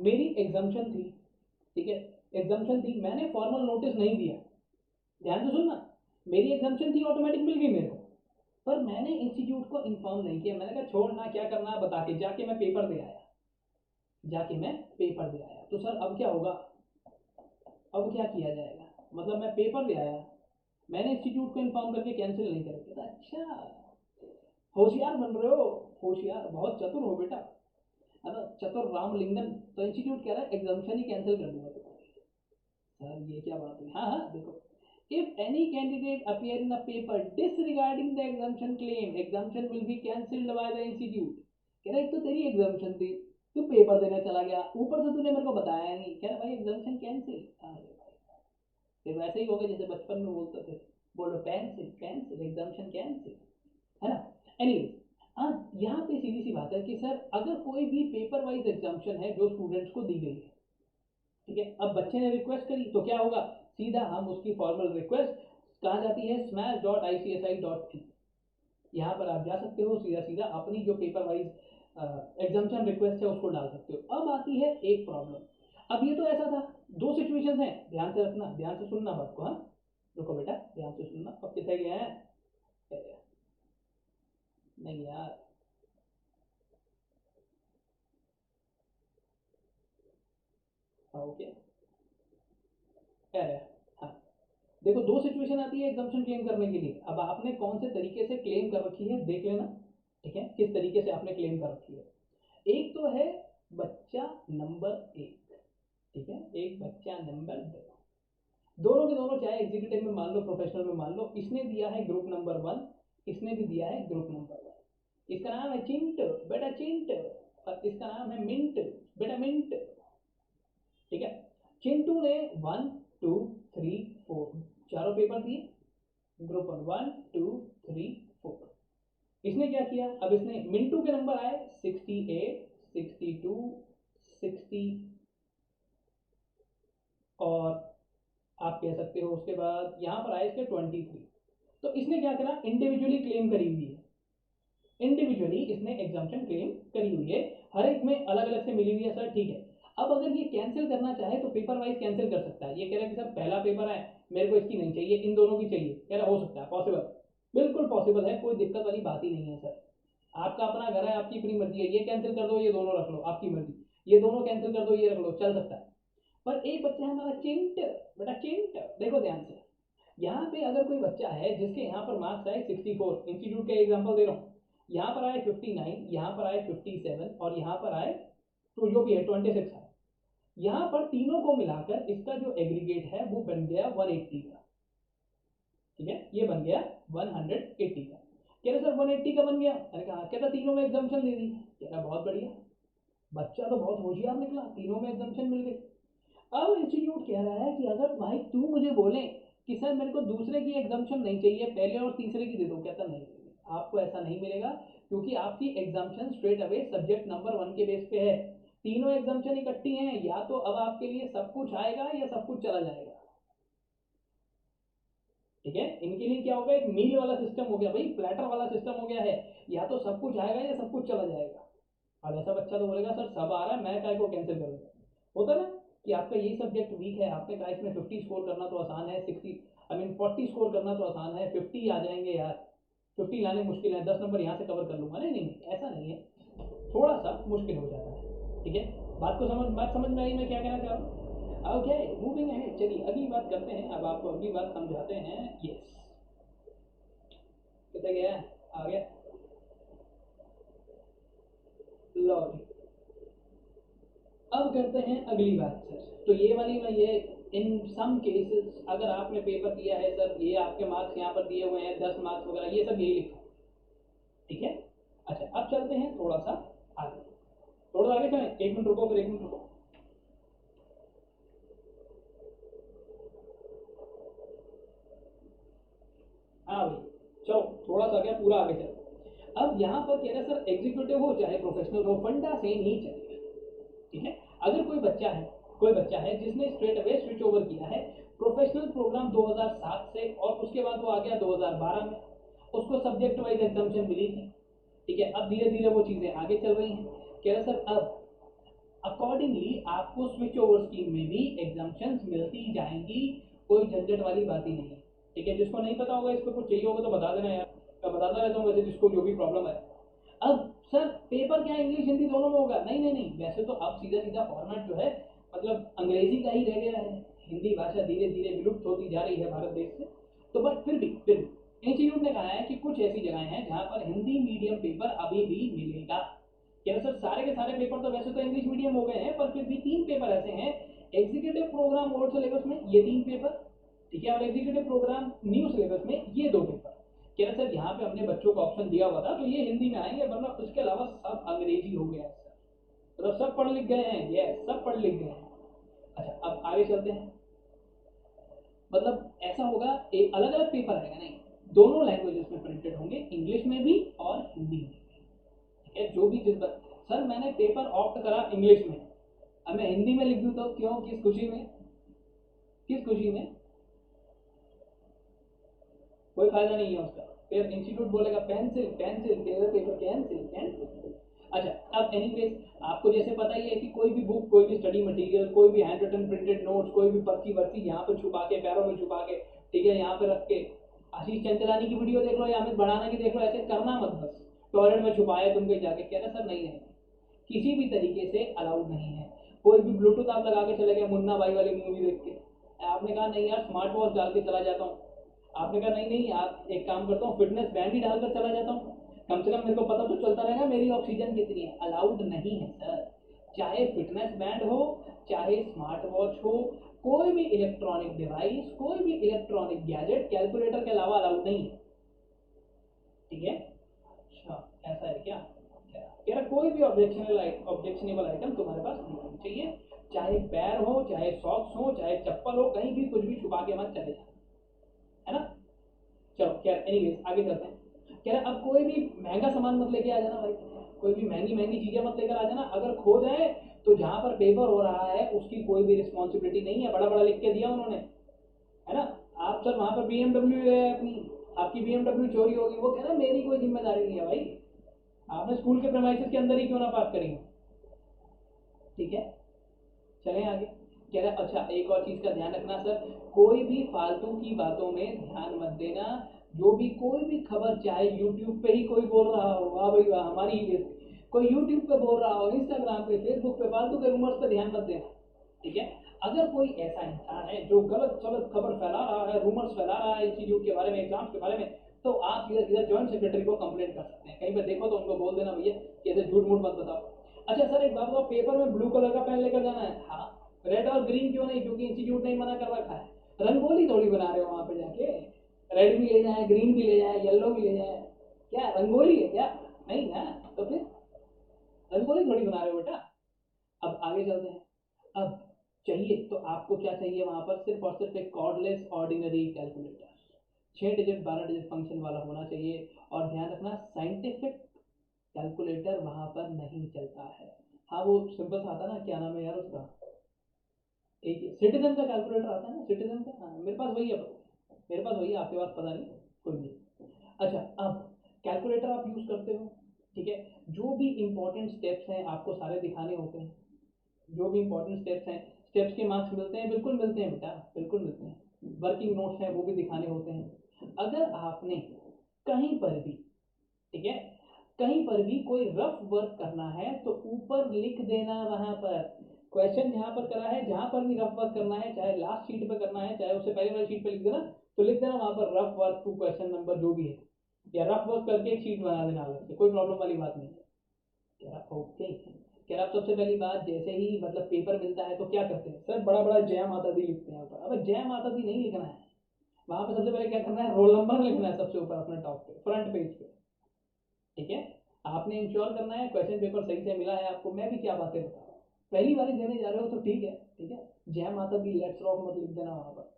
मेरी एग्जाम्शन थी, ठीक है, एग्जाम्शन थी, मैंने फॉर्मल नोटिस नहीं दिया, ध्यान से सुनना, मेरी एग्जाम्शन थी, ऑटोमेटिक मिल गई मेरे को, पर मैंने इंस्टीट्यूट को इन्फॉर्म नहीं किया। मैंने कहा छोड़ना, क्या करना है बता के, जाके मैं पेपर दे आया, जाके मैं पेपर दे आया। तो सर अब क्या होगा, अब क्या किया जाएगा? मतलब मैं पेपर दे आया, मैंने इंस्टीट्यूट को इन्फॉर्म करके कैंसिल नहीं करा। कहता अच्छा, होशियार बन रहे हो, होशियार, बहुत चतुर हो बेटा, है ना, चतुर रामलिंगन। तो इंस्टीट्यूट कह रहा है एग्जाम्शन ही कैंसिल कर दूंगा तुम्हारी। सर ये क्या बात हुई? हाँ हाँ देखो, if any candidate appear in a paper disregarding the exemption claim, exemption will be cancelled by the institute. कह रहा एक तो तेरी एग्जाम्शन थी, तू पेपर देने चला गया, ऊपर से तूने मेरे को बताया नहीं। कह रहा भाई एग्जाम्शन कैंसिल। अरे भाई, ये वैसे ही होगा जैसे बचपन में बोलते थे, बोलो पेंसिल कैंसिल, एग्जाम्शन कैंसिल, है ना। एनीवेज, अब यहाँ पे सीधी सी बात है कि सर अगर कोई भी पेपर वाइज एग्जाम्शन है जो स्टूडेंट्स को दी गई है, ठीक है, अब बच्चे ने रिक्वेस्ट करी तो क्या होगा, सीधा हम उसकी फॉर्मल रिक्वेस्ट कहाँ जाती है, smash.icsi.in, यहाँ पर आप जा सकते हो, सीधा सीधा अपनी जो पेपर वाइज एग्जाम्शन रिक्वेस्ट है उसको डाल सकते हो। अब आती है एक प्रॉब्लम। अब ये तो ऐसा था, दो सिचुएशंस हैं, ध्यान से रखना, ध्यान से सुनना बात को, हाँ रुको बेटा, ध्यान से सुनना। अब कितने गए हैं? अरे, नहीं यार, ओके, अरे हाँ, देखो दो सिचुएशन आती है एग्जाम्पशन क्लेम करने के लिए। अब आपने कौन से तरीके से क्लेम कर रखी है देख लेना, ठीक है, किस तरीके से आपने क्लेम कर रखी है। एक तो है बच्चा नंबर एक, ठीक है, एक बच्चा नंबर दो, दोनों के दोनों चाहे एग्जीक्यूटिव में मान लो, प्रोफेशनल में मान लो, इसने दिया है ग्रुप नंबर वन, इसने भी दिया है ग्रुप नंबर वन। इसका नाम है चिंट, बेटा चिंट, और इसका नाम है मिंट, बेटा मिंट, ठीक है। चिंटू ने वन टू थ्री फोर चारों पेपर दिए, group one, one two three four. इसने क्या किया, अब इसने मिंटू के नंबर आए 68, 62, 60, और आप कह सकते हो उसके बाद यहाँ पर आए इसके 23। तो इसने क्या करा, इंडिविजुअली क्लेम करी हुई है, इंडिविजुअली इसने एग्जाम्पशन क्लेम करी हुई है, हर एक में अलग अलग से मिली हुई है सर, ठीक है। अब अगर ये कैंसिल करना चाहे तो पेपर वाइज कैंसिल कर सकता है। ये कह रहा है कि सर पहला पेपर है, मेरे को इसकी नहीं चाहिए, इन दोनों की चाहिए। कह रहा हो सकता है, पॉसिबल, बिल्कुल पॉसिबल है, कोई दिक्कत वाली बात ही नहीं है सर। आपका अपना घर है, आपकी अपनी मर्जी है, ये कैंसिल कर दो, ये दोनों रख लो, आपकी मर्जी, ये दोनों कैंसिल कर दो, ये रख लो, चल सकता है। पर एक बच्चा है हमारा चिंट, बेटा चिंट, देखो ध्यान से, यहाँ पे अगर कोई बच्चा है जिसके यहाँ पर मार्क्स आए 64, इंस्टीट्यूट का एग्जाम्पल दे रहा हूँ, यहाँ पर आए 59, यहाँ पर आए 57, और यहाँ पर आए तो जो भी है 26 है, यहाँ पर तीनों को मिलाकर इसका जो एग्रीगेट है वो बन गया 180 का, ठीक है, ये बन गया 180 का। कह रहे सर 180 का बन गया, मैंने कहा कहता तीनों में एग्जाम्पशन दे दी। कह रहा बहुत बढ़िया, बच्चा तो बहुत होशियार निकला, तीनों में एग्जाम्पशन मिल गई। अब इंस्टीट्यूट कह रहा है कि अगर भाई तू मुझे बोले कि सर मेरे को दूसरे की एग्जाम्पशन नहीं चाहिए, पहले और तीसरे की दे दो, कहता नहीं, आपको ऐसा नहीं मिलेगा, क्योंकि आपकी exemption straight away subject number one के बेस पे है। तीनों एग्जाम्पशन इकट्ठी हैं, या तो अब आपके लिए सब कुछ आएगा या सब कुछ चला जाएगा, ठीक है। इनके लिए क्या होगा, एक मील वाला सिस्टम हो गया भाई, प्लेटर वाला सिस्टम हो गया है, या तो सब कुछ आएगा या सब कुछ चला जाएगा। अब ऐसा बच्चा तो बोलेगा सर सब आ रहा है, मैं काय को कैंसिल करूंगा। होता ना कि आपका यही सब्जेक्ट वीक है, आपने कहा इसमें 50 स्कोर करना तो आसान है, 60 आई मीन 40 स्कोर करना तो आसान है, 50 आ जाएंगे यार, 50 लाने मुश्किल है, 10 नंबर यहाँ से कवर कर लूंगा। नहीं नहीं नहीं, ऐसा नहीं है, थोड़ा सा मुश्किल हो जाता है, ठीक है। बात समझ में आई मैं क्या कहना चाह रहा हूँ? ओके, मूविंग अहेड, चलिए अगली बात करते हैं, अब आपको अगली बात समझाते हैं। यस, कितना गया, आ गया, लो जी। अब करते हैं अगली बात सर, तो ये वाली मैं ये, इन सम केसेस अगर आपने पेपर दिया है सर, ये आपके मार्क्स यहाँ पर दिए हुए हैं 10 मार्क्स वगैरह, ये सब यही लिखा है, ठीक है। अच्छा अब चलते हैं थोड़ा सा आगे, थोड़ा सा आगे चलें, एक मिनट रुको, फिर एक मिनट रुको। हाँ भाई, चलो थोड़ा सा क्या पूरा आगे चलो। अब यहाँ पर कह रहे हैं सर एग्जीक्यूटिव हो चाहे प्रोफेशनल हो, फंडा सेम ही चलेगा, ठीक है। अगर कोई बच्चा है, कोई बच्चा है जिसने स्ट्रेट अवे स्विच ओवर किया है प्रोफेशनल प्रोग्राम 2007 से, और उसके बाद वो आ गया 2012 में, उसको सब्जेक्ट वाइज एग्जाम्पशन मिली थी। ठीक है, अब धीरे धीरे वो चीज़ें आगे चल रही हैं। कह रहे सर अब अकॉर्डिंगली आपको स्विच ओवर स्कीम में भी एग्जाम्पशंस मिलती जाएंगी, कोई झंझट वाली बात ही नहीं है। ठीक है, जिसको नहीं पता होगा, इस पर कुछ चाहिए होगा तो बता देना यार, मैं बताता रहता हूँ वैसे जिसको जो भी प्रॉब्लम है। अब सर पेपर क्या इंग्लिश हिंदी दोनों में होगा? नहीं नहीं नहीं, वैसे तो अब सीधा सीधा फॉर्मेट जो है मतलब अंग्रेजी का ही रह गया है। हिंदी भाषा धीरे धीरे विलुप्त होती जा रही है भारत देश से। तो बट फिर भी इंस्टीट्यूट ने कहा है कि कुछ ऐसी जगहें हैं जहां पर हिंदी मीडियम पेपर अभी भी मिलेगा। कह रहे सर सारे के सारे पेपर तो वैसे तो इंग्लिश मीडियम हो गए हैं, पर फिर भी 3 पेपर ऐसे हैं, एग्जीक्यूटिव प्रोग्राम ओल्ड सिलेबस में ये 3 पेपर, ठीक है, और एग्जीक्यूटिव प्रोग्राम न्यू सिलेबस में ये 2 पेपर। कह रहे सर यहाँ पे हमने बच्चों को ऑप्शन दिया हुआ था तो ये हिंदी में आएंगे, वरना उसके अलावा सब अंग्रेजी हो गया है सर, मतलब सब पढ़ लिख गए हैं, ये सब पढ़ लिख गए हैं। अच्छा अब आगे चलते हैं। मतलब ऐसा होगा, एक अलग अलग पेपर आएगा नहीं, दोनों लैंग्वेजेस में प्रिंटेड होंगे, इंग्लिश में भी और हिंदी में भी। ठीक है, जो भी जिस बार सर मैंने पेपर ऑप्ट करा इंग्लिश में, अब मैं हिंदी में लिख दूँ तो क्यों, किस खुशी में, किस खुशी में? कोई फायदा नहीं है उसका। फिर इंस्टीट्यूट बोलेगा पेंसिल पेंसिल, तेरा पेपर कैंसिल कैंसिल। अच्छा अब एनीवेज, आपको जैसे पता ही है कि कोई भी बुक, कोई भी स्टडी मटेरियल, कोई भी हैंड रिटन प्रिंटेड नोट्स, कोई भी पर्ची वर्ची यहाँ पे छुपा के, पैरों में छुपा के, ठीक है, यहाँ पे रख के, आशीष चंचलानी की वीडियो देख लो या अमित भड़ाना की देख लो, ऐसे करना मत बस। टॉयलेट में छुपाए तुम कहीं जाके, कह रहे सर नहीं नहीं, किसी भी तरीके से अलाउड नहीं है। कोई भी ब्लूटूथ आप लगा के चले गए मुन्ना भाई वाली मूवी देख के, आपने कहा नहीं यार स्मार्ट वॉच डाल के चला जाता हूँ, आपने कहा नहीं नहीं आप एक काम करता हूँ फिटनेस बैंड ही डालकर चला जाता हूँ, कम से कम मेरे को पता तो चलता रहेगा मेरी ऑक्सीजन कितनी है। अलाउड नहीं है सर, चाहे फिटनेस बैंड हो, चाहे स्मार्ट वॉच हो, कोई भी इलेक्ट्रॉनिक डिवाइस, कोई भी इलेक्ट्रॉनिक गैजेट कैलकुलेटर के अलावा अलाउड नहीं है। ठीक है, अच्छा ऐसा है क्या? कह रहा कोई भी ऑब्जेक्शनेबल आइटम तुम्हारे पास नहीं होनी चाहिए, चाहे पैर हो, चाहे सॉक्स हो, चाहे चप्पल हो, कहीं भी कुछ भी छुपा के मत चले जाना, है ना? चलो खैर एनीवेज आगे चलते हैं। कह रहा अब कोई भी महंगा सामान मत लेके आ जाना भाई, कोई भी महंगी महंगी चीजें मत लेकर आ जाना, अगर खो जाए तो जहां पर पेपर हो रहा है उसकी कोई भी रिस्पॉन्सिबिलिटी नहीं है, बड़ा बड़ा लिख के दिया उन्होंने, है ना? आप सर वहां पर बीएमडब्ल्यू ले आए अपनी, आपकी बीएमडब्ल्यू चोरी होगी, वो कह रहा मेरी कोई जिम्मेदारी नहीं है भाई, आपने स्कूल के प्रेमाइसिस के अंदर ही क्यों ना पार्क करी हो। ठीक है, चलें आगे। कह रहा है अच्छा एक और चीज़ का ध्यान रखना सर, कोई भी फालतू की बातों में ध्यान मत देना, जो भी कोई भी खबर, चाहे यूट्यूब पे ही कोई बोल रहा हो, वाह भाई वाह हमारी ही बेइज्जती, कोई यूट्यूब पे बोल रहा हो, इंस्टाग्राम पे, फेसबुक पे, फालतू के रूमर्स पे ध्यान मत देना। ठीक है, अगर कोई ऐसा इंसान है जो गलत सलत खबर फैला रहा है, रूमर्स फैला रहा है इंस्टीट्यूट के बारे में, एग्जाम्स के बारे में, तो आप सीधा सीधा जॉइंट सेक्रेटरी को कंप्लेंट कर सकते हैं, कहीं पर देखो तो उनको बोल देना भैया कि ऐसे झूठ मूठ मत बताओ। अच्छा सर एक बात बताओ, पेपर में ब्लू कलर का पेन लेकर जाना है? हाँ, रेड और ग्रीन क्यों नहीं? क्योंकि इंस्टीट्यूट ने ही मना कर रखा है, रंगोली थोड़ी बना रहे हो वहां पे जाके, रेड भी ले जाए, ग्रीन भी ले जाए, येलो भी ले जाए, क्या रंगोली है क्या? नहीं ना, तो फिर रंगोली थोड़ी बना रहे हो बेटा। अब आगे चलते हैं। अब चाहिए तो आपको क्या चाहिए वहां पर, सिर्फ और सिर्फ एक cordless ordinary calculator, 6 digit 12 digit function वाला होना चाहिए। और ध्यान रखना साइंटिफिक कैलकुलेटर वहां पर नहीं चलता है। हाँ वो सिंपल सा आता है ना, क्या नाम है यार उसका, एक सिटीजन का कैलकुलेटर आता है ना, सिटीजन का, हाँ, मेरे पास वही है, मेरे पास वही है, आपके पास पता नहीं, कोई नहीं। अच्छा अब कैलकुलेटर आप यूज़ करते हो, ठीक है, जो भी इंपॉर्टेंट स्टेप्स हैं आपको सारे दिखाने होते हैं, जो भी इंपॉर्टेंट स्टेप्स हैं, स्टेप्स के मार्क्स मिलते हैं, बिल्कुल मिलते हैं बेटा, बिल्कुल मिलते हैं, वर्किंग नोट्स हैं वो भी दिखाने होते हैं। अगर आपने कहीं पर भी, ठीक है, कहीं पर भी कोई रफ वर्क करना है तो ऊपर लिख देना, वहां पर क्वेश्चन जहां पर करा है, जहां पर भी रफ वर्क करना है, चाहे लास्ट शीट पे करना है, चाहे उससे पहले वाली शीट पे लिख देना, तो लिख देना वहां पर rough work to question number जो भी है, या रफ वर्क करके एक शीट बना देना अलग से, कोई प्रॉब्लम वाली बात नहीं है। कह रहा ओके, कह रहा अब सबसे पहली बात, जैसे ही मतलब पेपर मिलता है तो क्या करते हैं सर, बड़ा बड़ा जय माता दी लिखते हैं ऊपर। अब जय माता दी नहीं लिखना है, वहां पे सबसे पहले क्या करना है, रोल नंबर लिखना है सबसे ऊपर अपने टॉप पे, फ्रंट पेज पे। ठीक है, आपने इंश्योर करना है क्वेश्चन पेपर सही से मिला है आपको, मैं भी क्या बातें बता रहा हूँ, पहली बार देने जा रहे हो तो ठीक है, ठीक है, जय माता दी लेट्स रॉक मत लिख देना वहां पर।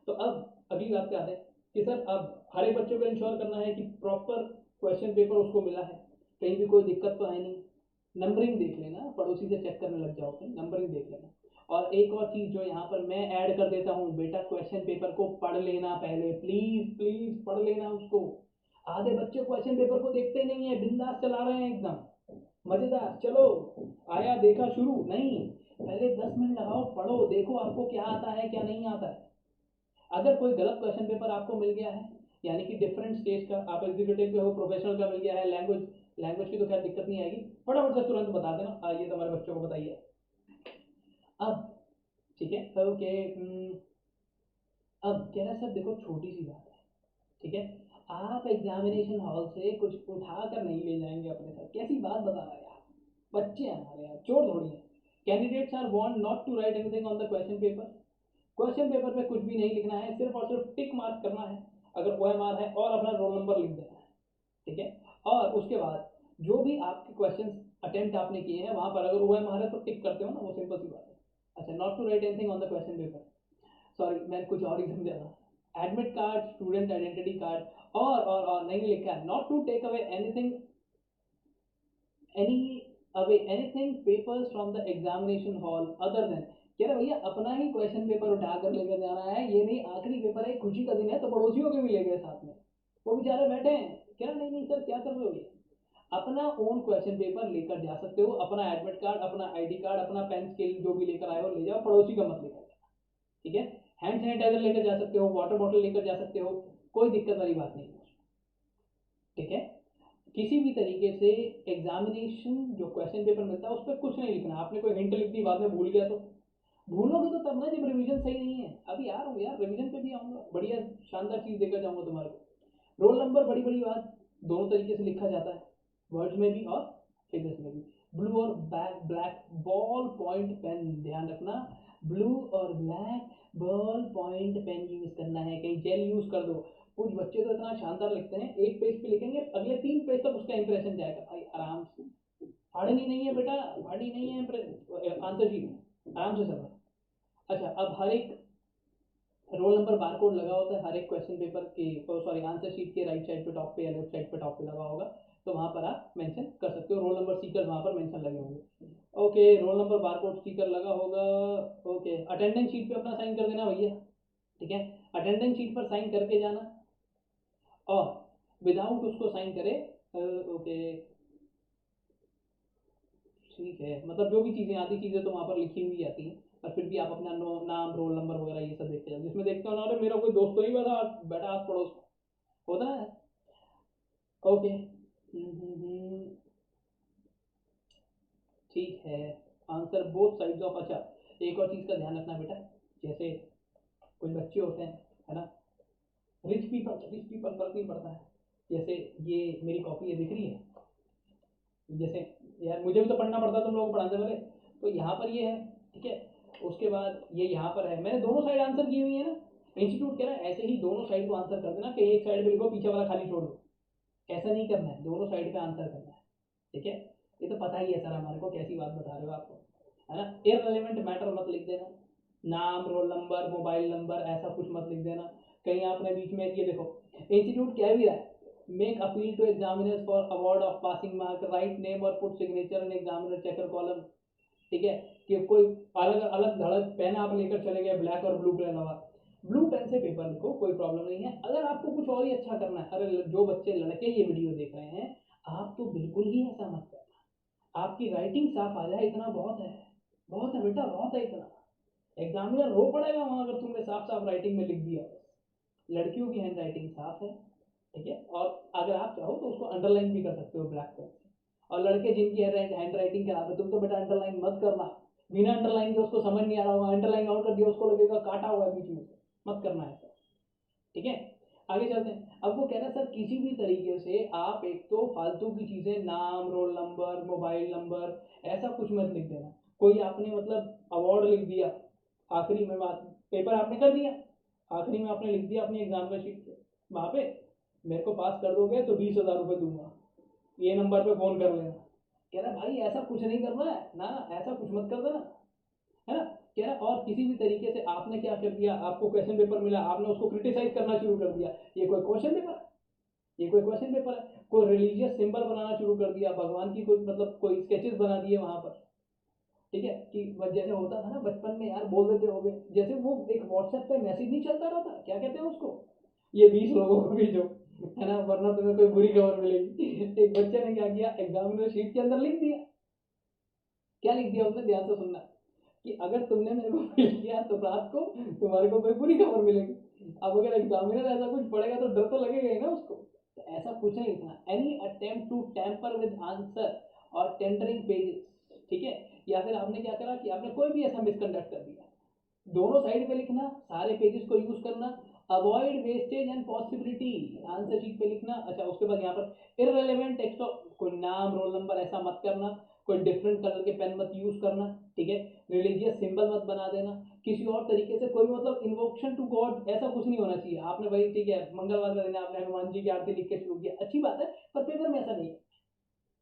तो अब अगली बात पे आते हैं कि सर अब हर एक बच्चे को इंश्योर करना है कि प्रॉपर क्वेश्चन पेपर उसको मिला है, कहीं भी कोई दिक्कत तो है नहीं। नंबरिंग देख लेना, पड़ोसी से चेक करने लग जाओ कहीं, नंबरिंग देख लेना। और एक और चीज़ जो यहाँ पर मैं ऐड कर देता हूँ, बेटा क्वेश्चन पेपर को पढ़ लेना पहले, प्लीज़ प्लीज़ पढ़ लेना उसको। आधे बच्चे क्वेश्चन पेपर को देखते नहीं है, बिंदास चला रहे हैं एकदम मजेदार, चलो आया देखा शुरू नहीं। पहले 10 मिनट लगाओ, पढ़ो, देखो आपको क्या आता है क्या नहीं आता है। अगर कोई गलत क्वेश्चन पेपर आपको मिल गया है, यानी कि डिफरेंट स्टेज का, आप एग्जीक्यूटिव पे हो, प्रोफेशनल का मिल गया है, लैंग्वेज लैंग्वेज की तो खैर दिक्कत नहीं आएगी, फटाफट से तुरंत बता देना, ये तो हमारे बच्चों को बताइए। अब ठीक है, ओके। अब कह रहा है सर देखो छोटी सी बात है, ठीक है, आप एग्जामिनेशन हॉल से कुछ उठा कर नहीं ले जाएंगे अपने साथ, कैसी बात बता रहा है यार, बच्चे हैं हमारे यार, चोर थोड़ी हैं। Candidates are want not to write anything on the question paper, question paper पे कुछ भी नहीं लिखना है, सिर्फ और सिर्फ टिक मार्क करना है अगर OMR है, और अपना रोल नंबर लिख देना है, ठीक है। और उसके बाद जो भी आपके क्वेश्चंस अटेम्प्ट आपने किए हैं वहां पर अगर OMR है तो टिक करते हो ना, वो सिंपल सी बात है। अच्छा, not to write anything on the question paper, sorry मैंने कुछ और ही समझा था। Admit card, student identity card, और नहीं लिखा है not to take away anything, any away anything papers from the examination hall other than, कह रहा भैया अपना ही क्वेश्चन पेपर उठा कर लेकर जाना है, ये नहीं आखिरी पेपर है, खुशी का दिन है तो पड़ोसियों के भी ले गए साथ में, वो बेचारे बैठे हैं। कह रहा नहीं नहीं सर क्या कर रहे हो भैया, अपना ओन क्वेश्चन पेपर लेकर जा सकते हो, अपना एडमिट कार्ड, अपना ID कार्ड, अपना पेन स्केल जो भी लेकर आए हो ले जाओ, पड़ोसी का मत लेकर जाना, ठीक है। हैंड सैनिटाइजर लेकर जा सकते हो, वाटर बॉटल लेकर जा सकते हो, कोई दिक्कत वाली बात नहीं है, ठीक है। किसी भी तरीके से एग्जामिनेशन जो क्वेश्चन पेपर मिलता है उस पर कुछ नहीं लिखना, आपने कोई हिंट लिख दी बाद में भूल गया तो, भूलोगे तो तब ना जब रिवीजन सही नहीं है। अभी आ रहा हूँ यार, रिवीजन पे भी आऊँगा, बढ़िया शानदार चीज़ देकर जाऊँगा तुम्हारे को। रोल नंबर बड़ी बड़ी बात, दोनों तरीके से लिखा जाता है, वर्ड्स में भी और फिगर्स में भी। ब्लू और ब्लैक बॉल पॉइंट पेन, ध्यान रखना, ब्लू और black ball point pen use करना है, कहीं जेल यूज़ कर दो। कुछ बच्चे तो इतना शानदार लिखते हैं, एक पेज पे लिखेंगे अगले 3 पेज तक उसका इंप्रेशन जाएगा, भाई आराम से, फाड़नी नहीं है बेटा, फाड़नी नहीं है आंसर शीट, आराम से चलना। अच्छा, अब हर एक रोल नंबर बार कोड लगा होता है हर एक क्वेश्चन पेपर के, सॉरी आंसर शीट के राइट साइड पे टॉप पे या लेफ्ट साइड पे टॉप पे लगा होगा, तो वहाँ पर आप मेंशन कर सकते हो, रोल नंबर स्टिकर्स वहाँ पर मेंशन लगे होंगे। Okay, roll number bar code sticker लगा होगा। ओके, अटेंडेंस शीट पे अपना साइन कर देना भैया, ठीक है, अटेंडेंस शीट पर साइन करके जाना, और विदाउट उसको साइन करे, ओके ठीक है, मतलब जो भी चीज़ें आती चीज़ें तो वहाँ पर लिखी हुई आती हैं, पर फिर भी आप अपना नाम रोल नंबर वगैरह ये सब देखते जाओ, जिसमें देखते हो ना अरे मेरा कोई दोस्त तो नहीं बैठा बैठा आस पड़ोस में, होता है। ओके, ठीक है, आंसर बोथ साइड्स ऑफ। अच्छा, एक और चीज़ का ध्यान रखना बेटा, जैसे कुछ बच्चे होते हैं, है ना, रिच पीपल फर्क नहीं पड़ता है, जैसे ये मेरी कॉपी है दिख रही है, जैसे यार मुझे भी तो पढ़ना पड़ता है तुम लोगों को पढ़ाने से पहले, तो यहाँ पर ये है, ठीक है, उसके बाद ये यहाँ पर है, मैंने दोनों साइड आंसर की हुई है ना। इंस्टीट्यूट कह रहा है ऐसे ही दोनों साइड को आंसर कर देना, कहीं एक साइड पे लिखो पीछे वाला खाली छोड़ दो, ऐसा नहीं करना है, दोनों साइड पे आंसर करना है, ठीक है। ये तो पता ही है सर हमारे को कैसी बात बता रहे हो आपको, है ना। इररिलेवेंट मैटर मत लिख देना, नाम रोल नंबर मोबाइल नंबर ऐसा कुछ मत लिख देना। कहीं आपने बीच में ये देखो, इंस्टीट्यूट कह भी रहा है make appeal to examiners for award of passing mark, right name और put signature in examiner checker column, ठीक है, कि कोई अलग अलग धड़क पेन आप लेकर चले गए ब्लैक और ब्लू कलर वाला, ब्लू पेन से पेपर लिखो, कोई प्रॉब्लम नहीं है। अगर आपको कुछ और ही अच्छा करना है, अरे जो बच्चे लड़के ये वीडियो देख रहे हैं, आप तो बिल्कुल ही ऐसा मत करना, आपकी राइटिंग साफ आ जाए इतना बहुत है, बहुत है बेटा, बहुत है इतना, एग्जामिनर रो पड़ेगा वहाँ अगर तुमने साफ साफ राइटिंग में लिख दिया बस। लड़कियों की हैंड राइटिंग साफ है, ठीक है, और अगर आप चाहो तो उसको अंडरलाइन भी कर सकते हो ब्लैक पेन से। और लड़के जिनकी हैंड राइटिंग खराब है, तुम तो बेटा अंडरलाइन मत करना, बिना अंडरलाइन के उसको समझ नहीं आ रहा होगा, अंडरलाइन और कर दिया उसको लगेगा काटा हुआ है बीच में से, मत करना ऐसा, ठीक है। आगे चलते हैं, अब वो कह रहा है सर किसी भी तरीके से आप एक तो फालतू की चीज़ें, नाम रोल नंबर मोबाइल नंबर ऐसा कुछ मत लिख देना, कोई आपने मतलब अवार्ड लिख दिया आखिरी में, बात पेपर आपने कर दिया, आखिरी में आपने लिख दिया अपनी एग्जामिनर शीट पे वहाँ पे, मेरे को पास कर दोगे तो 20,000 रुपये दूंगा, ये नंबर पे फ़ोन कर लेना। कह रहा भाई ऐसा कुछ नहीं करना है ना, ना ऐसा कुछ मत कर देना, है ना। कह रहा और किसी भी तरीके से आपने क्या कर दिया, आपको क्वेश्चन पेपर मिला, आपने उसको क्रिटिसाइज करना शुरू कर दिया, ये कोई क्वेश्चन पेपर है, ये कोई क्वेश्चन पेपर है, कोई रिलीजियस सिंबल बनाना शुरू कर दिया, भगवान की कोई मतलब कोई स्केचेस बना दिए वहाँ पर, ठीक है, कि जैसे होता था ना बचपन में यार, बोल देते होगे, जैसे वो एक व्हाट्सएप पे मैसेज नहीं चलता रहता, क्या कहते हैं उसको, ये 20 लोगों को भेजो, है ना, वरना तुम्हें कोई बुरी खबर मिलेगी। एक बच्चे ने क्या किया, एग्जामिनर शीट के अंदर लिख दिया। क्या लिख दिया उसने, ध्यान से सुनना, कि अगर तुमने मेरे को फेल किया तो रात को तुम्हारे को कोई बुरी खबर मिलेगी। अब अगर एग्जामिनर ऐसा कुछ पढ़ेगा तो डर तो लगेगा ही ना उसको। तो ऐसा कुछ नहीं लिखना, any attempt to tamper with answer और टेंडरिंग पेजेस, ठीक है। या फिर आपने क्या करा कि आपने कोई भी ऐसा मिसकंडक्ट कर दिया, दोनों साइड पे लिखना, सारे पेजेस को यूज करना, avoid wastage and possibility, answer sheet पे लिखना। अच्छा, उसके बाद यहाँ पर इररेलेवेंट टेक्स्ट, कोई नाम रोल नंबर ऐसा मत करना, कोई डिफरेंट कलर के पेन मत यूज करना, ठीक है। रिलीजियस सिंबल मत बना देना, किसी और तरीके से कोई मतलब इन्वोक्शन टू गॉड ऐसा कुछ नहीं होना चाहिए। आपने भाई ठीक है, मंगलवार का दिन है, आपने हनुमान जी की आरती लिख के शुरू किया, अच्छी बात है, पर पेपर में ऐसा नहीं,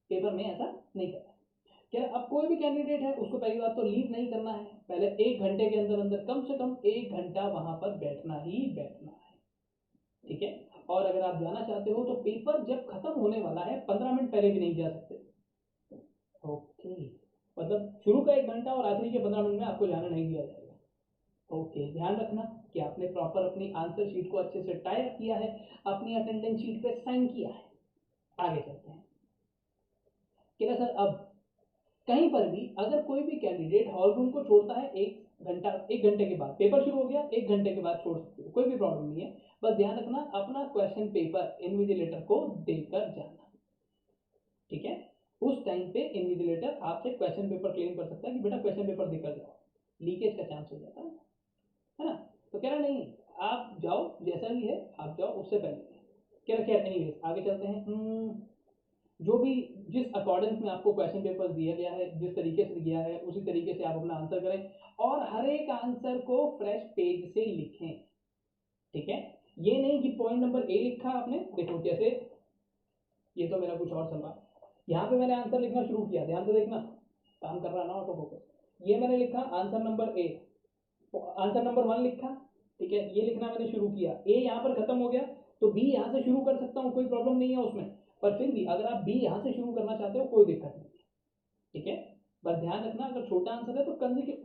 पेपर में ऐसा नहीं करना। कह रहे अब कोई भी कैंडिडेट है उसको पहली बात तो लीव नहीं करना है, पहले 1 घंटे के अंदर अंदर कम से कम 1 घंटा वहां पर बैठना ही बैठना है, ठीक है। और अगर आप जाना चाहते हो तो पेपर जब खत्म होने वाला है 15 मिनट पहले भी नहीं जा सकते। ओके, मतलब शुरू का 1 घंटा और आखिरी के 15 मिनट में आपको जाना नहीं दिया जाएगा। ओके, ध्यान रखना कि आपने प्रॉपर अपनी आंसर शीट को अच्छे से टाई अप किया है, अपनी अटेंडेंस शीट पे साइन किया है। आगे चलते हैं। कह रहे सर अब कहीं पर भी अगर कोई भी कैंडिडेट हॉल रूम को छोड़ता है 1 घंटा, 1 घंटे के बाद पेपर शुरू हो गया, 1 घंटे के बाद छोड़ सकते हो, कोई भी प्रॉब्लम नहीं है। बस ध्यान रखना अपना क्वेश्चन पेपर इन्विजिलेटर को देकर जाना, ठीक है। उस टाइम पे इन्विजिलेटर आपसे क्वेश्चन पेपर क्लेम कर सकता है कि बेटा क्वेश्चन पेपर देकर जाओ, लीकेज का चांस हो जाता है ना। तो कह रहा नहीं, आप जाओ जैसा भी है, आप जाओ उससे पहले। कह रहा खैर एनीवेज आगे चलते हैं। जो भी जिस अकॉर्डेंस में आपको क्वेश्चन पेपर दिया गया है, जिस तरीके से दिया है उसी तरीके से आप अपना आंसर करें, और हर एक आंसर को फ्रेश पेज से लिखें, ठीक है। ये नहीं कि पॉइंट नंबर ए लिखा आपने, देखो जैसे ये तो मेरा कुछ और चल रहा है, यहाँ पे मैंने आंसर लिखना शुरू किया, ध्यान से देखना, काम कर रहा है ना ऑटो फोकस। ये मैंने लिखा answer number A, answer number 1 लिखा, ठीक है, ये लिखना मैंने शुरू किया, ए यहाँ पर खत्म हो गया, तो बी यहाँ से शुरू कर सकता हूँ, कोई प्रॉब्लम नहीं है उसमें। पर फिर भी अगर आप बी यहाँ से शुरू करना चाहते हो कोई दिक्कत नहीं है, ठीक है। बस ध्यान रखना अगर छोटा आंसर है तो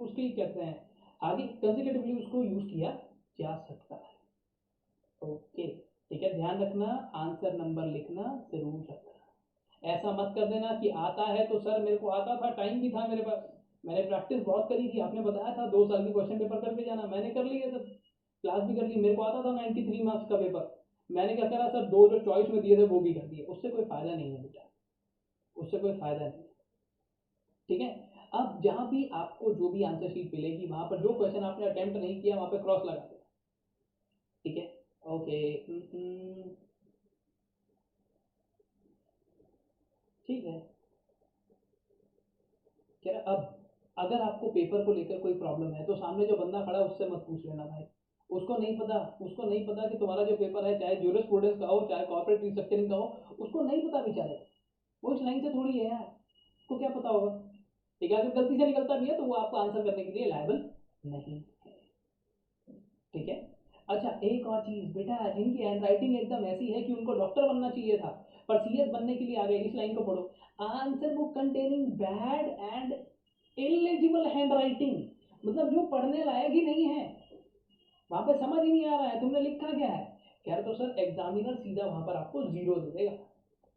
उसकी क्या कहते हैं, आगे कंजिक्यूटिवली उसको यूज किया जा सकता है। ओके, ठीक है, ध्यान रखना आंसर नंबर लिखना जरूर रखना। ऐसा मत कर देना कि आता है तो सर मेरे को आता था, टाइम भी था मेरे पास, मैंने प्रैक्टिस बहुत करी थी, आपने बताया था 2 साल की क्वेश्चन पेपर करके जाना, मैंने कर लिए सब, क्लास भी कर ली, मेरे को आता था 93 मार्क्स का पेपर, मैंने क्या करा सर, दो जो चॉइस में दिए थे वो भी कर दिए, उससे कोई फायदा नहीं है बेटा, उससे कोई फायदा नहीं है, ठीक है। अब जहां भी आपको जो भी आंसर शीट मिलेगी वहां पर जो क्वेश्चन आपने अटेम्प्ट नहीं किया वहां पर क्रॉस लगा देना, ठीक है। ओके, ठीक है। कह रहा अब अगर आपको पेपर को लेकर कोई प्रॉब्लम है तो सामने जो बंदा खड़ा है उससे मत पूछ लेना भाई, उसको नहीं पता, उसको नहीं पता कि तुम्हारा जो पेपर है चाहे ज्यूरिस्प्रूडेंस का हो चाहे कॉर्पोरेट रिस्ट्रक्चरिंग का हो, उसको नहीं पता बेचारे को, वो इस लाइन से थोड़ी है यार, उसको क्या पता होगा, ठीक है। अगर गलती से निकलता भी है तो वो आपको आंसर करने के लिए लायबल नहीं है, ठीक है। अच्छा एक और चीज बेटा, जिनकी हैंड राइटिंग एकदम ऐसी है कि उनको डॉक्टर बनना चाहिए था पर सीएस बनने के लिए आ गए, इस लाइन को पढ़ो, answer book containing bad and illegible hand writing, मतलब जो पढ़ने लायक ही नहीं है, वहां पे समझ ही नहीं आ रहा है तुमने लिखा क्या है। कह रहे तो सर एग्जामिनर सीधा वहां पर आपको 0 दे देगा,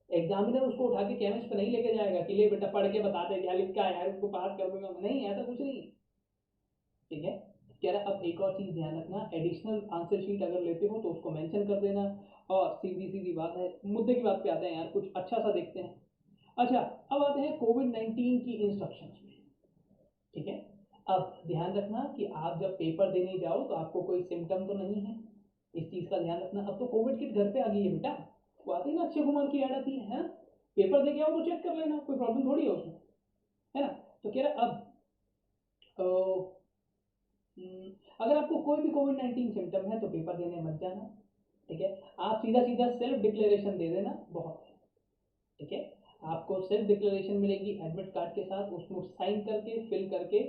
एग्जामिनर उसको उठा के केमिस्ट पे नहीं लेके जाएगा कि ले बेटा पढ़ के बता दे क्या लिखा है यार, इसको पास कर दूंगा मैं, नहीं ऐसा कुछ नहीं है, ठीक है। कह रहा अब एक और चीज़ ध्यान रखना, एडिशनल आंसर शीट अगर लेते हो तो उसको मेंशन कर देना। और सीधी सीधी बात है, मुद्दे की बात पे आते हैं यार, कुछ अच्छा सा देखते हैं। अच्छा, अब आते हैं कोविड 19 की इंस्ट्रक्शंस में, ठीक है। अब ध्यान रखना कि आप जब पेपर देने जाओ तो आपको कोई सिम्टम तो नहीं है, इस चीज़ का ध्यान रखना। अब तो कोविड किट घर पे आ गई है बेटा, वो आती है ना अक्षय कुमार की ऐड आती है ना, पेपर दे के आओ तो चेक कर लेना, कोई प्रॉब्लम थोड़ी है उसमें, है ना। तो कह रहा अब अगर आपको कोई भी कोविड 19 सिम्टम है तो पेपर देने मत जाना, ठीक है। आप सीधा सीधा सेल्फ डिक्लेरेशन दे देना, बहुत है, ठीक है। आपको सेल्फ डिक्लेरेशन मिलेगी एडमिट कार्ड के साथ, उसमें साइन करके फिल करके,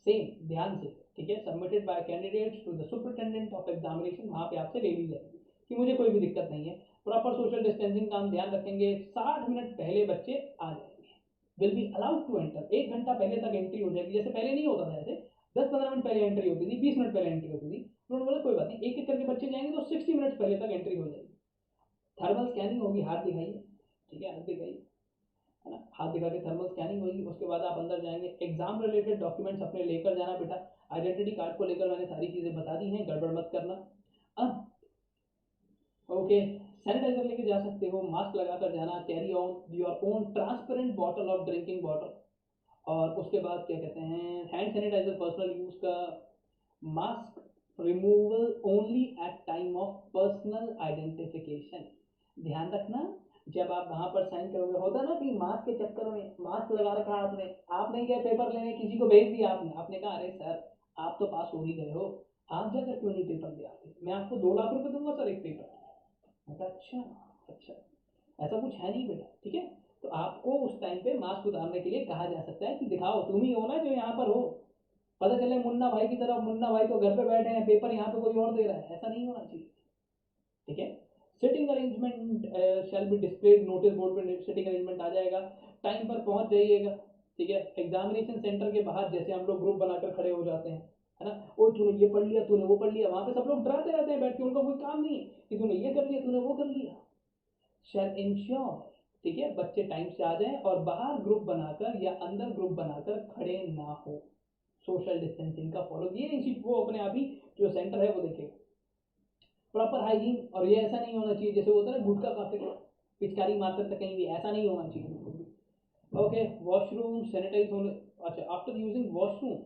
सेम ध्यान से, ठीक है, submitted by candidates to the superintendent of examination, वहाँ पे आपसे ले ली जाएगी कि मुझे कोई भी दिक्कत नहीं है, प्रॉपर सोशल डिस्टेंसिंग का हम ध्यान रखेंगे, 60 मिनट पहले बच्चे आ जाएंगे, will be allowed to enter, 1 घंटा पहले तक एंट्री हो जाएगी, जैसे पहले नहीं होता था, ऐसे 10-15 मिनट पहले एंट्री होती थी, 20 मिनट पहले एंट्री होती थी, उन्होंने बोला कोई बात नहीं, एक एक करके बच्चे जाएंगे तो 60 मिनट पहले तक एंट्री हो जाएगी। थर्मल स्कैनिंग होगी, हाथ दिखाइए, ठीक है, हाथ दिखाइए, है ना, हाथ दिखा के थर्मल स्कैनिंग होगी। उसके बाद आप अंदर जाएंगे। एग्जाम रिलेटेड डॉक्यूमेंट्स अपने लेकर जाना बेटा। आइडेंटिटी कार्ड को लेकर मैंने सारी चीज़ें बता दी हैं, गड़बड़ मत करना। अब ओके, सैनिटाइजर लेके जा सकते हो, मास्क लगा कर जाना, carry on your own transparent bottle of drinking water. और उसके बाद क्या कहते हैं, हैंड सैनिटाइजर पर्सनल यूज़ का, mask removal only at time of personal identification. ध्यान रखना, जब आप वहां पर साइन करोगे, होता ना कि मास्क के चक्कर में मास्क लगा रखा हाथ में, आप नहीं गए पेपर लेने, किसी को भेज दिया आपने, आपने कहा अरे सर आप तो पास हो ही गए हो, आप जाकर क्यों नहीं पेपर ले आते, मैं आपको 2 लाख रुपए दूंगा सर एक पेपर। मैं कहा अच्छा, अच्छा, ऐसा कुछ है नहीं बेटा, ठीक है। तो आपको उस टाइम पे मास्क उतारने के लिए कहा जा सकता है कि दिखाओ तुम ही हो ना जो यहाँ पर हो, पता चले मुन्ना भाई की तरफ, मुन्ना भाई तो घर पे बैठे हैं, पेपर यहाँ पे कोई और दे रहा है, ऐसा नहीं होना चाहिए, ठीक है। Sitting arrangement shall be displayed, notice board पे सिटिंग अरेंजमेंट आ जाएगा, टाइम पर पहुंच जाइएगा, ठीक है। एग्जामिनेशन सेंटर के बाहर जैसे हम लोग ग्रुप बनाकर खड़े हो जाते हैं, है ना, ओ तूने ये पढ़ लिया, तूने वो पढ़ लिया, वहां पे सब लोग डराते रहते हैं बैठ के, उनका कोई काम नहीं है कि तूने ये कर लिया, तूने वो कर लिया। शैल इंश्योर, ठीक है, बच्चे टाइम से आ जाएं और बाहर ग्रुप बनाकर या अंदर ग्रुप बनाकर खड़े ना हो, सोशल डिस्टेंसिंग का फॉलो, ये इंस्टीट्यूट वो अपने आप ही जो सेंटर है वो देखेगा। प्रॉपर हाइजीन, और ये ऐसा नहीं होना चाहिए जैसे वो होता है ना गुटखा खाते पिचकारी मारते रहते कहीं भी, ऐसा नहीं होना चाहिए बिल्कुल भी। ओके, वॉशरूम सैनिटाइज होने, अच्छा after using washroom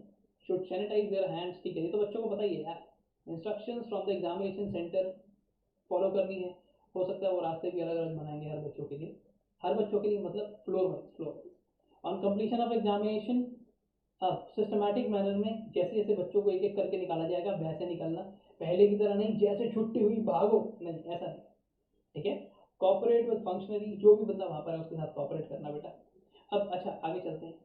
should sanitise their hands, ठीक है, ये तो बच्चों को पता ही है यार। Instructions from the examination centre follow करनी है। हो सकता है वो रास्ते भी अलग अलग बनाएंगे हर बच्चों के लिए, हर बच्चों के लिए मतलब floor wise, floor wise. On completion of examination, अब सिस्टमैटिक मैनर में जैसे जैसे बच्चों को एक एक करके निकाला जाएगा वैसे निकलना, पहले की तरह नहीं जैसे छुट्टी हुई भागो, नहीं ऐसा नहीं, ठीक है। कॉपरेट विद फंक्शनरी, जो भी बंदा वहां पर है उसके साथ कॉपरेट करना बेटा। अब अच्छा आगे चलते हैं।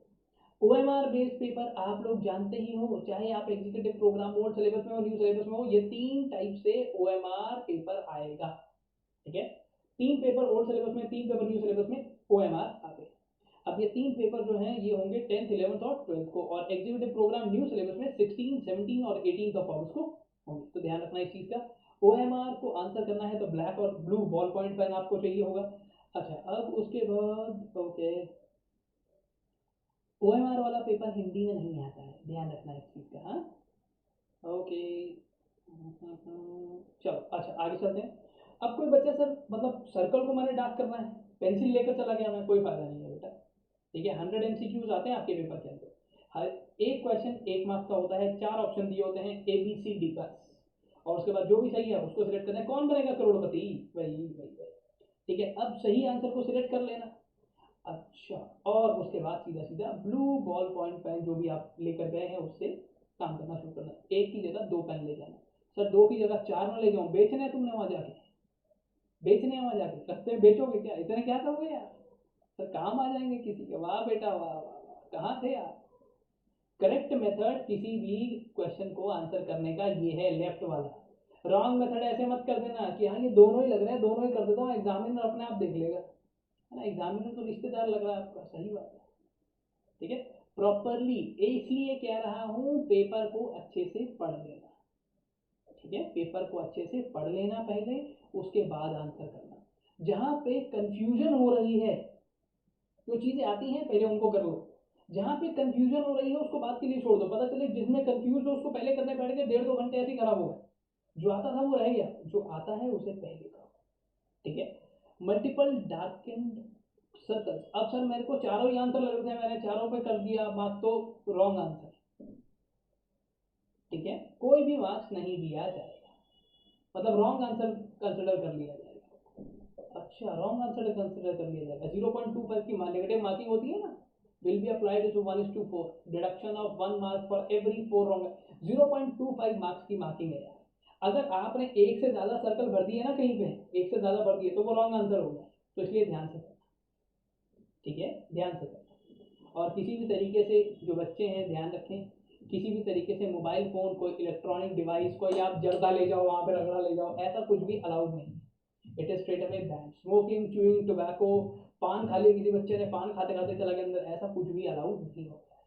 OMR बेस्ड पेपर आप लोग जानते ही हो, चाहे आप एग्जीक्यूटिव प्रोग्राम ओल्ड सिलेबस में हो न्यू सिलेबस में हो, ये 3 टाइप से OMR पेपर आएगा, ठीक है। 3 पेपर ओल्ड सिलेबस में, 3 पेपर न्यू सिलेबस में OMR आते हैं। अब ये 3 पेपर जो हैं ये होंगे 10th 11th और 12th को, और एग्जीक्यूटिव प्रोग्राम न्यू सिलेबस में 16 17 और 18 को होंगे, तो ध्यान रखना इस चीज़ का। OMR को आंसर करना है तो ब्लैक और ब्लू बॉल पॉइंट पेन आपको चाहिए होगा। अच्छा अब उसके बाद ओके, OMR वाला पेपर हिंदी में नहीं आता है, ध्यान रखना इस चीज़ का, हाँ। ओके, चलो अच्छा आगे चलते हैं। अब कोई बच्चा सर मतलब सर्कल को मैंने डार्क करना है, पेंसिल लेकर चला गया मैं, कोई फायदा नहीं है बेटा, ठीक है। 100 MCQs आते हैं आपके पेपर के अंदर, हर एक क्वेश्चन 1 मार्क्स का होता है, 4 ऑप्शन दिए होते हैं ABCD बस, और उसके बाद जो भी सही है उसको सिलेक्ट करना है। कौन बनेगा करोड़पति, वही वही वही, ठीक है। अब सही आंसर को सिलेक्ट कर लेना। अच्छा, और उसके बाद सीधा सीधा ब्लू बॉल पॉइंट पेन जो भी आप लेकर गए हैं उससे काम करना शुरू करना, एक की जगह 2 पेन ले जाना। सर 2 की जगह 4 ना ले जाऊं, बेचने हैं तुमने वहां जाके, बेचने हैं वहां जाके, रस्ते में बेचोगे क्या, इतने क्या करोगे यार, सर काम आ जाएंगे किसी के, वाह बेटा वाह वाह वाह, कहाँ थे आप। करेक्ट मेथड किसी भी क्वेश्चन को आंसर करने का ये है लेफ्ट वाला, रॉन्ग मेथड ऐसे मत कर देना कि हाँ ये दोनों ही लग रहे हैं, दोनों ही कर देता हूँ, एग्जामिनर अपने आप देख लेगा, है ना, एग्जामिनर तो रिश्तेदार लग रहा है आपका, सही बात है, ठीक है। प्रॉपरली इसलिए कह रहा हूं पेपर को अच्छे से पढ़ लेना, ठीक है, पेपर को अच्छे से पढ़ लेना पहले, उसके बाद आंसर करना। जहां पे कंफ्यूजन हो रही है, जो चीजें आती हैं पहले उनको कर लो, जहां पे कंफ्यूजन हो रही है उसको बात के लिए छोड़ दो, पता चले जिसमें कंफ्यूज हो उसको पहले करने बैठ गए, 1.5 2 घंटे ऐसे ही खराब हो गए, जो आता था वो रह गया, जो आता है उसे पहले करो, ठीक है। मल्टीपल डार्केंड सर्कल्स, अब सर मेरे को चारों ही आंसर लग रहे थे, मैंने चारों पे कर दिया मार्क्स, तो रॉन्ग आंसर, ठीक है, कोई भी मार्क्स नहीं दिया जाएगा, मतलब रॉन्ग आंसर कंसिडर कर लिया जाएगा। अच्छा रॉन्ग आंसर कंसिडर कर लिया जाएगा, 0.25 की नेगेटिव मार्किंग होती है ना, will be applied to 1:4, deduction of 1 mark for every 4 wrong, 0.25 marks की मार्किंग है यार। अगर आपने एक से ज्यादा सर्कल भर दिए ना कहीं पे, एक से ज्यादा भर दिए तो वो रॉन्ग आंसर हो गया, तो इसलिए ध्यान से करना, ठीक है, ध्यान से करना। और किसी भी तरीके से जो बच्चे हैं ध्यान रखें, किसी भी तरीके से मोबाइल फ़ोन, कोई इलेक्ट्रॉनिक डिवाइस, कोई आप जर्दा ले जाओ वहाँ पे रगड़ा ले जाओ, ऐसा कुछ भी अलाउड नहीं है, it is straight away ban. Smoking, chewing tobacco, पान खा लिया किसी बच्चे ने, पान खाते खाते चला गया अंदर, ऐसा कुछ भी अलाउड नहीं होता है,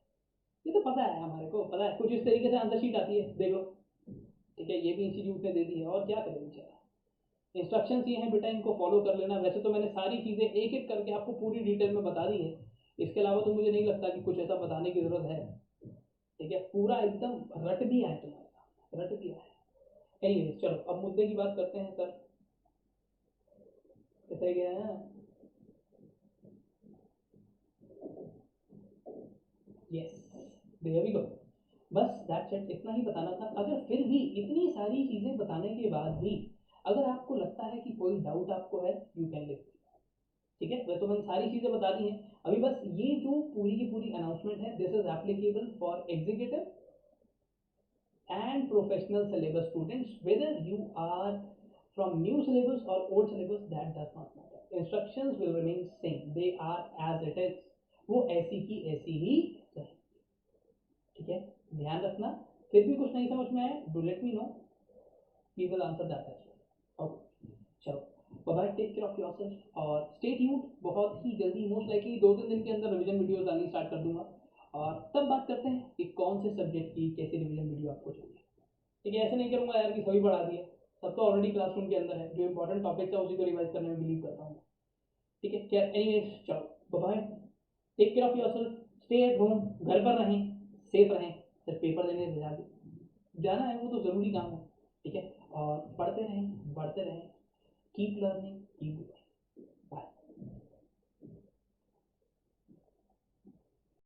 ये तो पता है, हमारे को पता है, कुछ इस तरीके से आंसर शीट आती है देख लो, ठीक है, ये भी इंस्टीट्यूट ने दे दी है, और क्या करे बेचारा। इंस्ट्रक्शंस ये हैं बेटा, इनको फॉलो कर लेना। वैसे तो मैंने सारी चीज़ें एक एक करके आपको पूरी डिटेल में बता दी है, इसके अलावा तो मुझे नहीं लगता कि कुछ ऐसा बताने की ज़रूरत है। ठीक है, पूरा एकदम रट दिया है तुम्हारे सामने, रट दिया है। एनीवेज चलो अब मुद्दे की बात करते हैं सर। कैसे गया है? Yes, there we go. बस दैट्स इट, इतना ही बताना था। अगर फिर भी इतनी सारी चीज़ें बताने के बाद भी अगर आपको लगता है कि कोई डाउट आपको है, यू कैन लिख। ठीक है, वैसे तो मैंने सारी चीज़ें बता दी हैं। अभी बस ये जो पूरी की पूरी अनाउंसमेंट है, this is applicable for executive and professional syllabus students, whether you are from new syllabus or old syllabus, that does not matter. Instructions will remain same, they are as it is, वो ऐसी की ऐसी ही रहेंगी। ठीक है, ध्यान रखना। फिर भी कुछ नहीं समझ में आए, do let me know, we will answer that as well. Okay चलो, bye, take care of yourself और स्टे ट्यून्ड। बहुत ही जल्दी, मोस्ट लाइकली 2-3 दिन के अंदर रिवीजन वीडियोस डालनी स्टार्ट कर दूंगा, और तब बात करते हैं कि कौन से सब्जेक्ट की कैसी रिवीजन वीडियो आपको चाहिए। ठीक है, ऐसे नहीं करूँगा यार कि सभी पढ़ा दिए, सब तो ऑलरेडी क्लासरूम के अंदर है। जो इंपॉर्टेंट टॉपिक्स है उसी को रिवाइज करने में बिलीव करता हूँ। ठीक है, खैर एनीवेज चलो bye, take care of yourself, stay at home, घर पर रहें, सेफ रहें। सिर्फ पेपर देने जाना है, वो तो ज़रूरी काम है। ठीक है, और पढ़ते रहें, बढ़ते रहें, कीप लर्निंग, कीप